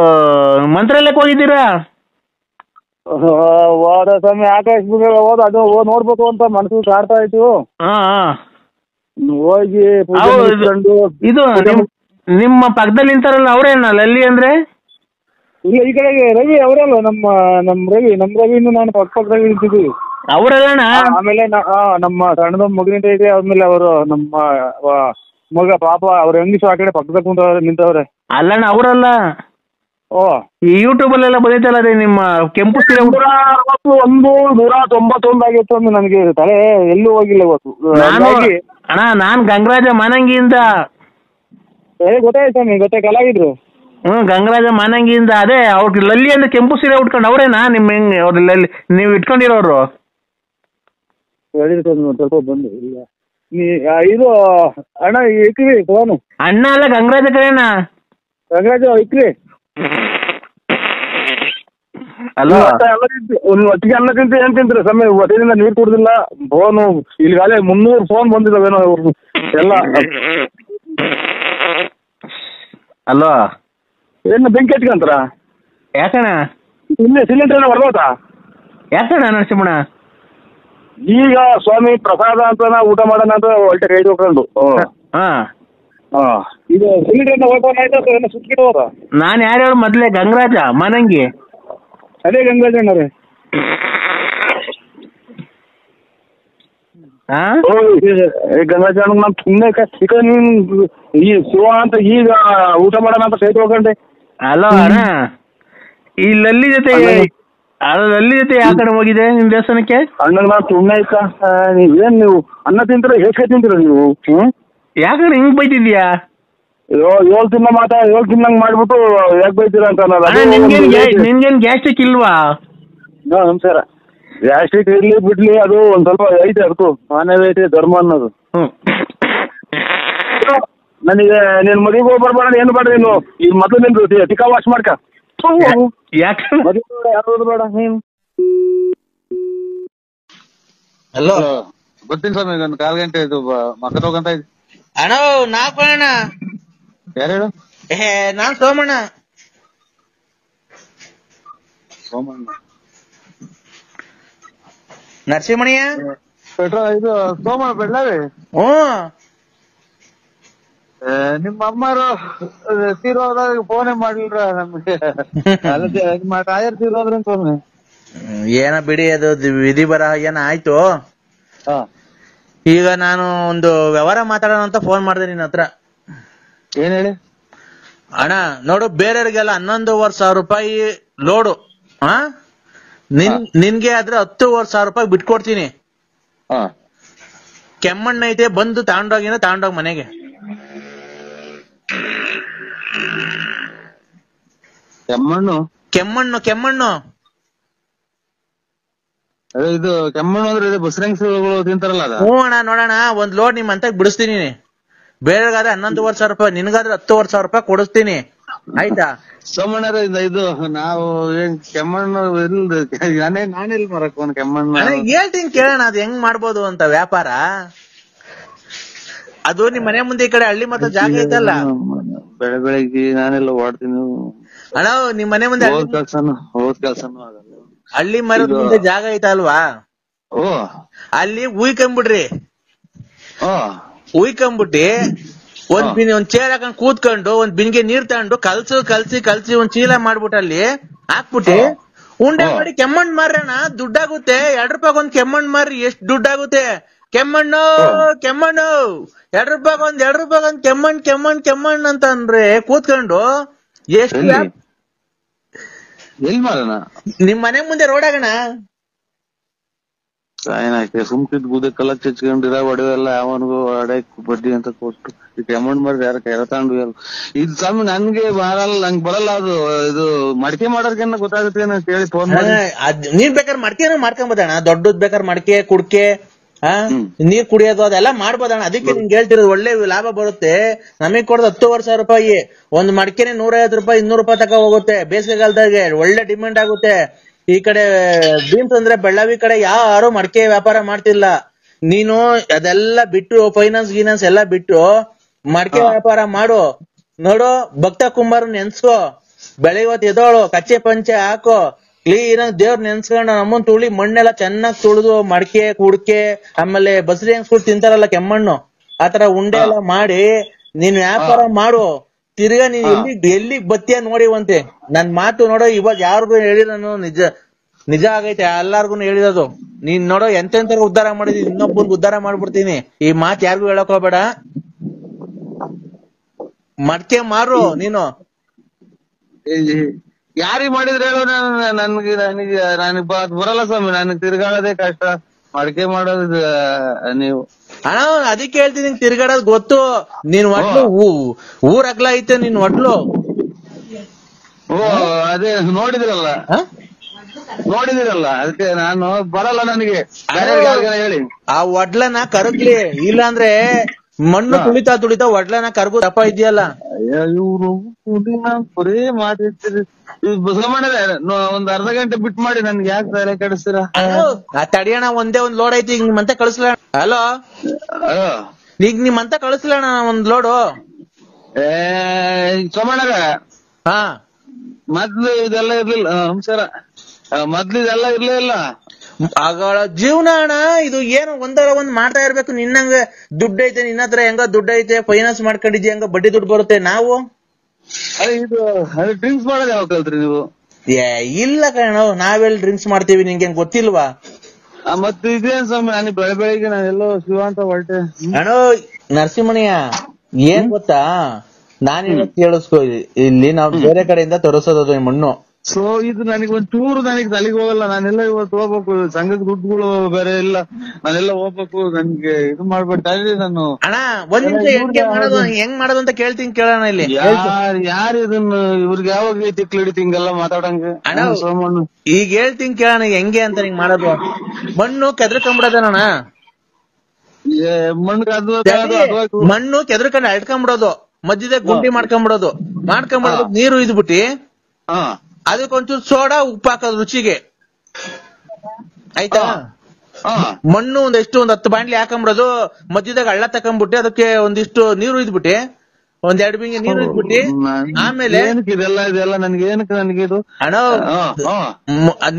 ಮಂತ್ರಾಲಯಕ್ಕೆ ಹೋಗಿದ್ದೀರಾ? ಹೋದ ಸಮಯ ಆಕಾಶ ಹೋದ ಅದು ನೋಡ್ಬೇಕು ಅಂತ ಮನಸ್ಸು ಕಾಡ್ತಾ ಇತ್ತು. ಹಾ ಹೋಗಿ ಪೂಜೆ ಹೌದು. ಮುಗಿಸ್ಕೊಂಡು ಇದು ನಿಮ್ಮ ಪಕ್ಕದಲ್ಲಿ ನಿಂತಾರಲ್ಲ ಅವ್ರೇನ ಲಲ್ಲಿ ಅಂದ್ರೆ? ಇಲ್ಲ ಈ ಕಡೆಗೆ ರವಿ ಅವರಲ್ಲ ನಮ್ಮ ರವಿನು ನಾನು ಪಕ್ಕದಲ್ಲಿ ನಿಂತಿದ್ದೀವಿ. ಅವರಲ್ಲಣ್ಣ? ಆಮೇಲೆ ನಮ್ಮ ಸಣ್ಣದ ಮಗನಿಂದ ಇದೆ. ಆದ್ಮೇಲೆ ಅವರು ನಮ್ಮ ಮಗ ಪಾಪ ಅವ್ರ ಹೆಂಗಿಸು ಆ ಕಡೆ ಪಕ್ಕದಲ್ಲಿ ಕುಂತವ್ರೆ ನಿಂತವ್ರೆ. ಅಲ್ಲಣ್ಣ ಅವರಲ್ಲ. ಓ ಈ ಯೂಟ್ಯೂಬ್ ಅಲ್ಲೆಲ್ಲ ಬಂದೈತಲ್ಲ ರೀ ನಿಮ್ಮ ಕೆಂಪು ಸೀರೆ 191 ಆಗಿತ್ತು ಅಂದ್ರೆ ನನಗೆ ತಲೆ ಎಲ್ಲೂ ಹೋಗಿಲ್ಲ ಇವತ್ತು. ಅಣ್ಣ ನಾನ್ ಗಂಗರಾಜ ಮಾನಂಗಿಯಿಂದ. ಗೊತ್ತಾಯ್ತು ಸ್ವಾಮಿ, ಗೊತ್ತಾಗಲಾಗಿದ್ರು. ಗಂಗರಾಜ ಮಾನಂಗಿಯಿಂದ. ಅದೇ ಅವ್ರ ಲಲ್ಲಿ ಅಂದ್ರೆ ಕೆಂಪು ಸೀರೆ ಉಟ್ಕೊಂಡು ಅವ್ರೇನಾ ನಿಮ್ಮ ಹೆಂಗ್ ಅವ್ರ ಲಲ್ಲಿ ನೀವು ಇಟ್ಕೊಂಡಿರೋರು? ಸ್ವಲ್ಪ ಬಂದು ಇಲ್ಲ ಇದು ಅಣ್ಣ ಇಕ್ರಿ ಫೋನು. ಅಣ್ಣ ಅಲ್ಲ ಗಂಗರಾಜ ಕಡೆನಾ? ಗಂಗರಾಜ ಇಕ್ರಿ ಅಲ್ಲ ಒಟ್ಟಿಗೆ ಅನ್ನ ತಿಂತ ಏನ್ ತಿಂತೀರಿ ಸಮಯ ಹೊಟ್ಟೆಯಿಂದ ನೀರು ಕುಡ್ದಿಲ್ಲ. ಫೋನು ಇಲ್ಲಿಗಾಲೇ 300 ಫೋನ್ ಬಂದಿದ್ದಾವೇನೋ ಇವ್ರದ್ದು ಎಲ್ಲ. ಅಲ್ವಾ ಏನು ಬೆಂಕಿ ಹಚ್ಕೊಂತಾರ? ಯಾಕಣ್ಣ? ಇಲ್ಲೇ ಸಿಲಿಂಡರ್ ಹೊರಗೋತಾ? ಯಾಕಣ್ಣ ನರಸಿಂಹಣ್ಣ? ಈಗ ಸ್ವಾಮಿ ಪ್ರಸಾದ ಅಂತ ಊಟ ಮಾಡೋಣ ಅಂತ ಹೊಟ್ಟೆ ಕೈ ತಗೊಂಡು ಇದು ಸಿಲಿಂಡರ್ ಓಪನ್ ಆಯ್ತಾ ಏನೋ ಸುತ್ತಿಟ್ಟು ಹೋದ? ನಾನು ಯಾರು ಹೇಳು ಮೊದ್ಲೇ ಗಂಗರಾಜ ಮಾನಂಗಿ. ಅದೇ ಗಂಗರಾಜ ಅಣ್ಣರೇ. ಗಂಗರಾಜ ಅಣ್ಣ ನಾನು ಸುಮ್ಮನೆ ಚಿಕನ್ ಈ ಶಿವ ಅಂತ ಈಗ ಊಟ ಮಾಡೋಣ ಅಂತ ಕೈ ತಗೊಂಡೆ. ಅಲೋ ಅಣ್ಣ, ಈ ಲಲ್ಲಿ ಜೊತೆ ಯಾವ ಕಡೆ ಹೋಗಿದೆ ನಿಮ್ ದೇವಸ್ಥಾನಕ್ಕೆ? ಅಣ್ಣಗೆ ನಾನು ಸುಮ್ಮನೆ ಆಯ್ತಾ ನೀವೇನ್ ನೀವು ಅನ್ನ ತಿಂತೀರ ಹೇಗೆ ತಿಂತೀರ ನೀವು? ಯಾಕಂದ್ರೆ ಹಿಂಗ್ ಬೈತಿದ್ಯಾ? 7 ತಿನ್ನ ಮಾತಾ 7 ತಿನ್ನಂಗ್ ಮಾಡ್ಬಿಟ್ಟು ಯಾಕೆ ಬೈತೀರಾ ಅಂತ ನಿನ್ಗೇನ್ ಗ್ಯಾಸ್ಟ್ರಿಕ್ ಇಲ್ವಾ? ನಮಸ್ಕಾರ. ಗ್ಯಾಸ್ಟ್ರಿಕ್ ಇರ್ಲಿ ಬಿಡ್ಲಿ ಅದು ಒಂದ್ ಸ್ವಲ್ಪ ಐತೆ ಅದಕ್ಕೂ ಮಾನವೀಯತೆ ಧರ್ಮ ಅನ್ನೋದು. ನನಗೆ ನೀನ್ ಮದುವೆಗೆ ಹೋಗಿ ಬರ್ಬೇಡ ಏನು ಬೇಡ ನೀನು ಈಗ ಮೊದಲು ನಿಂದು ಟಿಕಾ ವಾಶ್ ಮಾಡ್ಕ. ಯಾಕೆ ಮದುವೆ ಯಾರು ಬೇಡ ನೀನು. ಹಲೋ ಗೊತ್ತಿಲ್ಲ ಸ್ವಾಮಿ, ಒಂದು 1/4 ಗಂಟೆ ಇದು ಮಕ್ಕ ಹೋಗಂತ ಇದ್ದೆ. ಅಣ್ಣ ನಾಲ್ಕಣ್ಣ. ಯಾರು ಹೇಳು? ನಾನ್ ಸೋಮಣ್ಣ. ನರಸಿಂಹಣ್ಣ ಇದು ಸೋಮಣ್ಣ ಬೆಳ್ಳಾವಿ. ನಿಮ್ಮ ಅಮ್ಮರು ತೀರೋದಾಗ ಫೋನೇ ಮಾಡ್ಲಿಲ್ರ ನಮ್ಗೆ. ತಾಯರ್ ತೀರೋದ್ರ ಸ್ವಾಮಿ. ಏನ ಬಿಡಿ, ಅದು ವಿಧಿ ಬರಹ ಏನ ಆಯ್ತು. ಈಗ ನಾನು ಒಂದು ವ್ಯವಹಾರ ಮಾತಾಡೋಣ ಅಂತ ಫೋನ್ ಮಾಡಿದೆ ನಿನ್ನ ಹತ್ರ. ಏನ್ ಹೇಳಿ? ಅಣ್ಣ ನೋಡು, ಬೇರೆಯವ್ರಿಗೆಲ್ಲ 11,500 ರೂಪಾಯಿ ಲೋಡು. ನಿನ್ಗೆ ಆದ್ರೆ 10,500 ರೂಪಾಯಿ ಬಿಟ್ಕೊಡ್ತೀನಿ. ಕೆಮ್ಮಣ್ಣ ಐತೆ, ಬಂದು ತಗೊಂಡೋಗ್ ಮನೆಗೆ. ಕೆಮ್ಮಣ್ಣು ಅದೇ ಇದು ಕೆಮ್ಮಣ್ಣು ಅಂದ್ರೆ ಇದು ಬಸರಂಗಿಗಳು ತಿಂತಾರಲ್ಲ ಅದ? ಹ್ಞೂ ಅಣ್ಣ, ನೋಡೋಣ ಒಂದ್ ಲೋಡ್ ನಿಮ್ ಅಂತ ಬಿಡಿಸ್ತೀನಿ. ಬೇರೆಗಾದ್ರೆ 11,500 ರೂಪಾಯಿ, ನಿನ್ಗಾದ್ರೆ 10,500 ರೂಪಾಯಿ ಕೊಡಿಸ್ತೀನಿ, ಆಯ್ತಾ? ಸೋಮಣ್ಣರ ಇದು ನಾವು ಏನ್ ಕೆಮ್ಮಣ್ಣು ನಾನೆಲ್ಲಿ ಮರಕ್ ಕೆಮ್ಮಣ್ಣು ಹೇಳ್ತೀನಿ ಕೇಳೋಣ, ಅದ್ ಹೆಂಗ್ ಮಾಡ್ಬೋದು ಅಂತ ವ್ಯಾಪಾರ. ಅದು ನಿಮ್ ಮನೆ ಮುಂದೆ ಈ ಕಡೆ ಹಳ್ಳಿ ಮತ್ತೆ ಜಾಗ ಐತಲ್ಲ, ಬೆಳಗ್ಗೆ ನಾನೆಲ್ಲ ಓಡ್ತೀನಿ ಅಣ್ಣ. ನಿಮ್ ಮನೆ ಮುಂದೆ ಹೋದ್ ಕೆಲ್ಸನೂ ಆಗಲ್ಲ. ಹಳ್ಳಿ ಮರದ ಮುಂದೆ ಜಾಗ ಐತಲ್ವಾ, ಅಲ್ಲಿ ಉಯ್ಕೊಂಬಿಡ್ರಿ. ಉಯ್ಕೊಂಬಿಟ್ಟಿ ಒಂದ್ ಚೇರ್ ಹಾಕೊಂಡ್ ಕೂತ್ಕೊಂಡು ಒಂದ್ ಬಿನ್ಗೆ ನೀರ್ ತಗೊಂಡು ಕಲ್ಸಿ ಒಂದ್ ಚೀಲ ಮಾಡ್ಬಿಟ್ಟು ಅಲ್ಲಿ ಹಾಕ್ಬಿಟ್ಟಿ ಉಂಡೆ ಮಾಡಿ ಕೆಮ್ಮಣ್ಣು ಮಾರಣ, ದುಡ್ಡಾಗುತ್ತೆ. 2 ರೂಪಾಯಿ ಒಂದ್ ಕೆಮ್ಮಣ್ಣು ಮಾರಿ ಎಷ್ಟ್ ದುಡ್ಡಾಗುತ್ತೆ? ಕೆಮ್ಮಣ್ಣು 2 ರೂಪಾಯಿ ಒಂದ್ ಕೆಮ್ಮಣ್ಣು ಅಂತ ಅಂದ್ರೆ ಕೂತ್ಕೊಂಡು ಎಷ್ಟು ಎಲ್ಲಿ ಮಾಡೋಣ? ನಿಮ್ ಮನೆ ಮುಂದೆ ರೋಡ್ ಆಗಣ. ಸುಮ್ಕಿದ್ ಗುದೆ ಕಲ್ಲ ಚಚ್ಕೊಂಡಿರ ಒಡವೆಲ್ಲ ಯಾವನಿಗೂ ಅಡಕ್ ಬಡ್ಡಿ ಅಂತ ಕೊಟ್ಟು ಈಗ ಅಮೌಂಟ್ ಮಾಡಿ ಯಾರ ಕೈಲ ತಗೊಂಡು ಇದು ಸ್ವಾಮಿ ನನ್ಗೆ ಬರಲ್ಲ, ನಂಗೆ ಬರಲ್ಲ ಅದು. ಇದು ಮಡಿಕೆ ಮಾಡೋರ್ಗೇನ ಗೊತ್ತಾಗುತ್ತೆ ಅಂತ ಹೇಳಿ ಫೋನ್ ಮಾಡಿ. ನೀನ್ ಬೇಕಾದ್ರೆ ಮಡಿಕೆನೂ ಮಾಡ್ಕೊಂಬೋದಣ್ಣ, ದೊಡ್ಡದ್ ಬೇಕಾದ್ರೆ ಮಡಿಕೆ ಕುಡ್ಕೆ ನೀರ್ ಕುಡಿಯೋದು ಅದೆಲ್ಲ ಮಾಡ್ಬೋದಣ್ಣ. ಅದಕ್ಕೆ ನಿಂಗೆ ಹೇಳ್ತಿರೋದು, ಒಳ್ಳೆ ಲಾಭ ಬರುತ್ತೆ. ನಮಗ್ ಕೊಡೋದು 10,500 ರೂಪಾಯಿ. ಒಂದ್ ಮಡಿಕೆನೆ 150 ರೂಪಾಯಿ 200 ರೂಪಾಯಿ ತಕ ಹೋಗುತ್ತೆ. ಬೇಸಿಗೆಗಾಲದಾಗೆ ಒಳ್ಳೆ ಡಿಮ್ಯಾಂಡ್ ಆಗುತ್ತೆ. ಈ ಕಡೆ ಬೀಮ್ಸ್ ಅಂದ್ರೆ ಬೆಳ್ಳಾವಿ ಕಡೆ ಯಾರು ಮಡಿಕೆ ವ್ಯಾಪಾರ ಮಾಡ್ತಿಲ್ಲ. ನೀನು ಅದೆಲ್ಲ ಬಿಟ್ಟು ಫೈನಾನ್ಸ್ ಗಿನಾನ್ಸ್ ಎಲ್ಲ ಬಿಟ್ಟು ಮಡಕೆ ವ್ಯಾಪಾರ ಮಾಡು. ನೋಡು ಭಕ್ತ ಕುಂಬಾರ ನೆನ್ಸ್ಕೋ, ಬೆಳಿಗ್ಗೆ ಎದೋಳು, ಕಚ್ಚೆ ಪಂಚೆ ಹಾಕೋ, ಕ್ಲೀನ್ ಆಗಿ ದೇವ್ರ ನೆನ್ಸ್ಕೊಂಡು ನಮ್ಮನ್ ತುಳಿ ಮಣ್ಣೆಲ್ಲ ಚೆನ್ನಾಗಿ ತುಳಿದು ಮಡಕೆ ಕುಡ್ಕೆ ಆಮೇಲೆ ಬಸರಿ ಹೆಂಗ್ಸ್ಬಿಟ್ಟು ತಿಂತಾರಲ್ಲ ಕೆಮ್ಮಣ್ಣು, ಆತರ ಉಂಡೆ ಎಲ್ಲ ಮಾಡಿ ನೀನ್ ವ್ಯಾಪಾರ ಮಾಡು. ತಿರ್ಗಾ ನೀನ್ ಎಲ್ಲಿಗ್ ಬತ್ತಿಯ ನೋಡಿವಂತೆ. ನನ್ ಮಾತು ನೋಡೋ ಇವಾಗ ಯಾರಿಗೂ ಹೇಳಿರೋನು ನಿಜ ಆಗೈತೆ, ಎಲ್ಲಾರ್ಗು ಹೇಳಿರೋದು. ನೀನ್ ನೋಡೋ ಎಂತೆಂತ ಉದ್ಧಾರ ಮಾಡಿದೀನಿ, ಇನ್ನೊಬ್ಬನ್ ಉದ್ಧಾರ ಮಾಡ್ಬಿಡ್ತೀನಿ. ಈ ಮಾತ್ ಯಾರಿಗೂ ಹೇಳಕ್ ಹೋಗ್ಬೇಡ. ಮಡ್ಕೆ ಮಾರು ನೀನು. ಯಾರಿಗ್ ಮಾಡಿದ್ರೆ ಹೇಳು, ನನಗೆ ಬರಲ್ಲ ಸ್ವಾಮಿ, ನನಗ್ ತಿರ್ಗಾಡೋದೇ ಕಷ್ಟ. ಮಡಕೆ ಮಾಡೋದು ನೀವು ಅಣ್ಣ ಅದಕ್ಕೆ ಹೇಳ್ತೀನಿ, ತಿರ್ಗಾಡೋದ್ ಗೊತ್ತು. ನೀನ್ ಒಟ್ಲು ಊರ್ ಅಗ್ಲ ಐತೆ ನಿನ್ ಒಟ್ಲು. ಓ ಅದೇ ನೋಡಿದಿರಲ್ಲ ಅದಕ್ಕೆ ನಾನು ಬರಲ್ಲ, ನನಗೆ ಹೇಳಿ. ಆ ಒಡ್ಲನ ಕರಗ್ಲಿ, ಇಲ್ಲಾಂದ್ರೆ ಮಣ್ಣು ತುಳಿತಾ ಒಡ್ಲನ ಕರ್ಗು ದಪ್ಪ ಇದೆಯಲ್ಲ. ಇವ್ರು ಬರೇ ಮಾತಾಡ್ತೀರಿ. ಒಂದ್ ಅರ್ಧ ಗಂಟೆ ಬಿಟ್ ಮಾಡಿ ನನ್ಗೆ ಯಾಕೆ ತಲೆ ಕೆಡಿಸ್ತೀರಾ? ತಡಿಯಣ, ಒಂದೇ ಒಂದ್ ಲೋಡ್ ಐತಿ, ಈಗ ನಿಮ್ಮಂತ ಕಳಿಸ್ಲ. ಹಲೋ, ಈಗ ನಿಮ್ಮಂತ ಕಳಿಸ್ಲಣ ಒಂದ್ ಲೋಡು. ಸೋಮಣ್ಣರ, ಹಾ ಮೊದ್ಲು ಇದೆಲ್ಲ ಇರ್ಲಿಲ್ಲ. ನಮಸ್ಕಾರ. ಮೊದ್ಲು ಇದೆಲ್ಲ ಇರ್ಲೇ ಇಲ್ಲ. ಆಗಳ ಜೀವನ ಅಣ್ಣ ಇದು. ಏನು ಒಂದರ ಒಂದ್ ಮಾಡ್ತಾ ಇರ್ಬೇಕು. ನಿನ್ನಂಗ ದುಡ್ಡು ಐತೆ, ನಿನ್ನ ಹತ್ರ ಹೆಂಗ ದುಡ್ಡು ಐತೆ, ಫೈನಾನ್ಸ್ ಮಾಡ್ಕೊಂಡಿದ್ಯ, ಹೆಂಗ ಬಡ್ಡಿ ದುಡ್ಡು ಬರುತ್ತೆ. ನಾವು ಇದು ಡ್ರಿಂಕ್ಸ್ ಮಾಡೋದು ಯಾವಾಗ ಕಲ್ತ್ರಿ ನೀವು? ಇಲ್ಲ ಕಣೋ, ನಾವೆಲ್ಲಿ ಡ್ರಿಂಕ್ಸ್ ಮಾಡ್ತೀವಿ, ನಿಂಗೆ ಗೊತ್ತಿಲ್ವಾ? ಮತ್ತೆ ಇದೇನ್ ಸ್ವಾಮಿ, ನಾನು ಬೆಳಗ್ಗೆ ನಾನೆಲ್ಲೋ ಶಿವ ಅಂತ ಹೊರಟೆ. ಅಣ್ಣ ನರಸಿಂಹಣ್ಯ, ಏನ್ ಗೊತ್ತಾ, ನಾನ್ ಹೇಳಕ್ ಕೇಳಿಸ್ಕೊ, ಇಲ್ಲಿ ನಾವು ಬೇರೆ ಕಡೆಯಿಂದ ತರಿಸೋದು ಮಣ್ಣು. ಸೊ ಇದು ನನಗೆ ಒಂಚೂರು ನನಗೆ ತಲೆಗೆ ಹೋಗಲ್ಲ. ನಾನೆಲ್ಲ ಇವತ್ತು ಹೋಗ್ಬೇಕು, ಸಂಘದ ದುಡ್ಡುಗಳು ಬೇರೆ ಇಲ್ಲ, ನಾನೆಲ್ಲ ಹೋಗ್ಬೇಕು. ನನ್ಗೆ ಇದು ಮಾಡ್ಬಿಟ್ಟು ನಾನು. ಅಣ್ಣ ಒಂದ್ ನಿಮಿಷ, ಹೆಂಗ್ ಮಾಡೋದು ಅಂತ ಕೇಳ್ತೀನಿ, ಕೇಳೋಣ ಇಲ್ಲಿ. ಯಾರು ಇದನ್ನ ಇವ್ರಿಗೆ ಯಾವಾಗ ತಿಕ್ಲು ಹಿಡಿತಿ ಹಿಂಗೆಲ್ಲ ಮಾತಾಡಂಗೆ? ಅಣ್ಣ ಈಗ ಹೇಳ್ತೀನಿ ಕೇಳೋಣ ಹೆಂಗೆ ಅಂತ ಹಿಂಗ್ ಮಾಡೋದು. ಮಣ್ಣು ಕೆದ್ರಕೊಂಡ್ಬಿಡೋದಣ್ಣ, ಮಣ್ಣು ಕೆದ್ರಕೊಂಡು ಅಳ್ಕೊಂಡ್ಬಿಡೋದು, ಮಧ್ಯದಾಗ ಗುಂಡಿ ಮಾಡ್ಕೊಂಡ್ಬಿಡೋದು, ನೀರು ಇದ್ಬಿಟ್ಟಿ ಅದಕ್ಕೊಂಚೂರು ಸೋಡಾ ಉಪ್ಪು ಹಾಕೋದು ರುಚಿಗೆ, ಆಯ್ತಾ? ಮಣ್ಣು ಒಂದ್ 10 ಬಾಂಡ್ಲಿ ಹಾಕೊಂಡ್ಬಿಡೋದು, ಮಧ್ಯದಾಗ ಹಳ್ಳ ತಕೊಂಡ್ಬಿಟ್ಟು ಅದಕ್ಕೆ ಒಂದಿಷ್ಟು ನೀರು ಇದ್ಬಿಟ್ಟಿ, 1-2 ಬಿಂಗೆ ನೀರು ಇದ್ಬಿಟ್ಟಿ, ಆಮೇಲೆ ಇದೆಲ್ಲ ನನಗೆ ಇದು ಅಣ್ಣ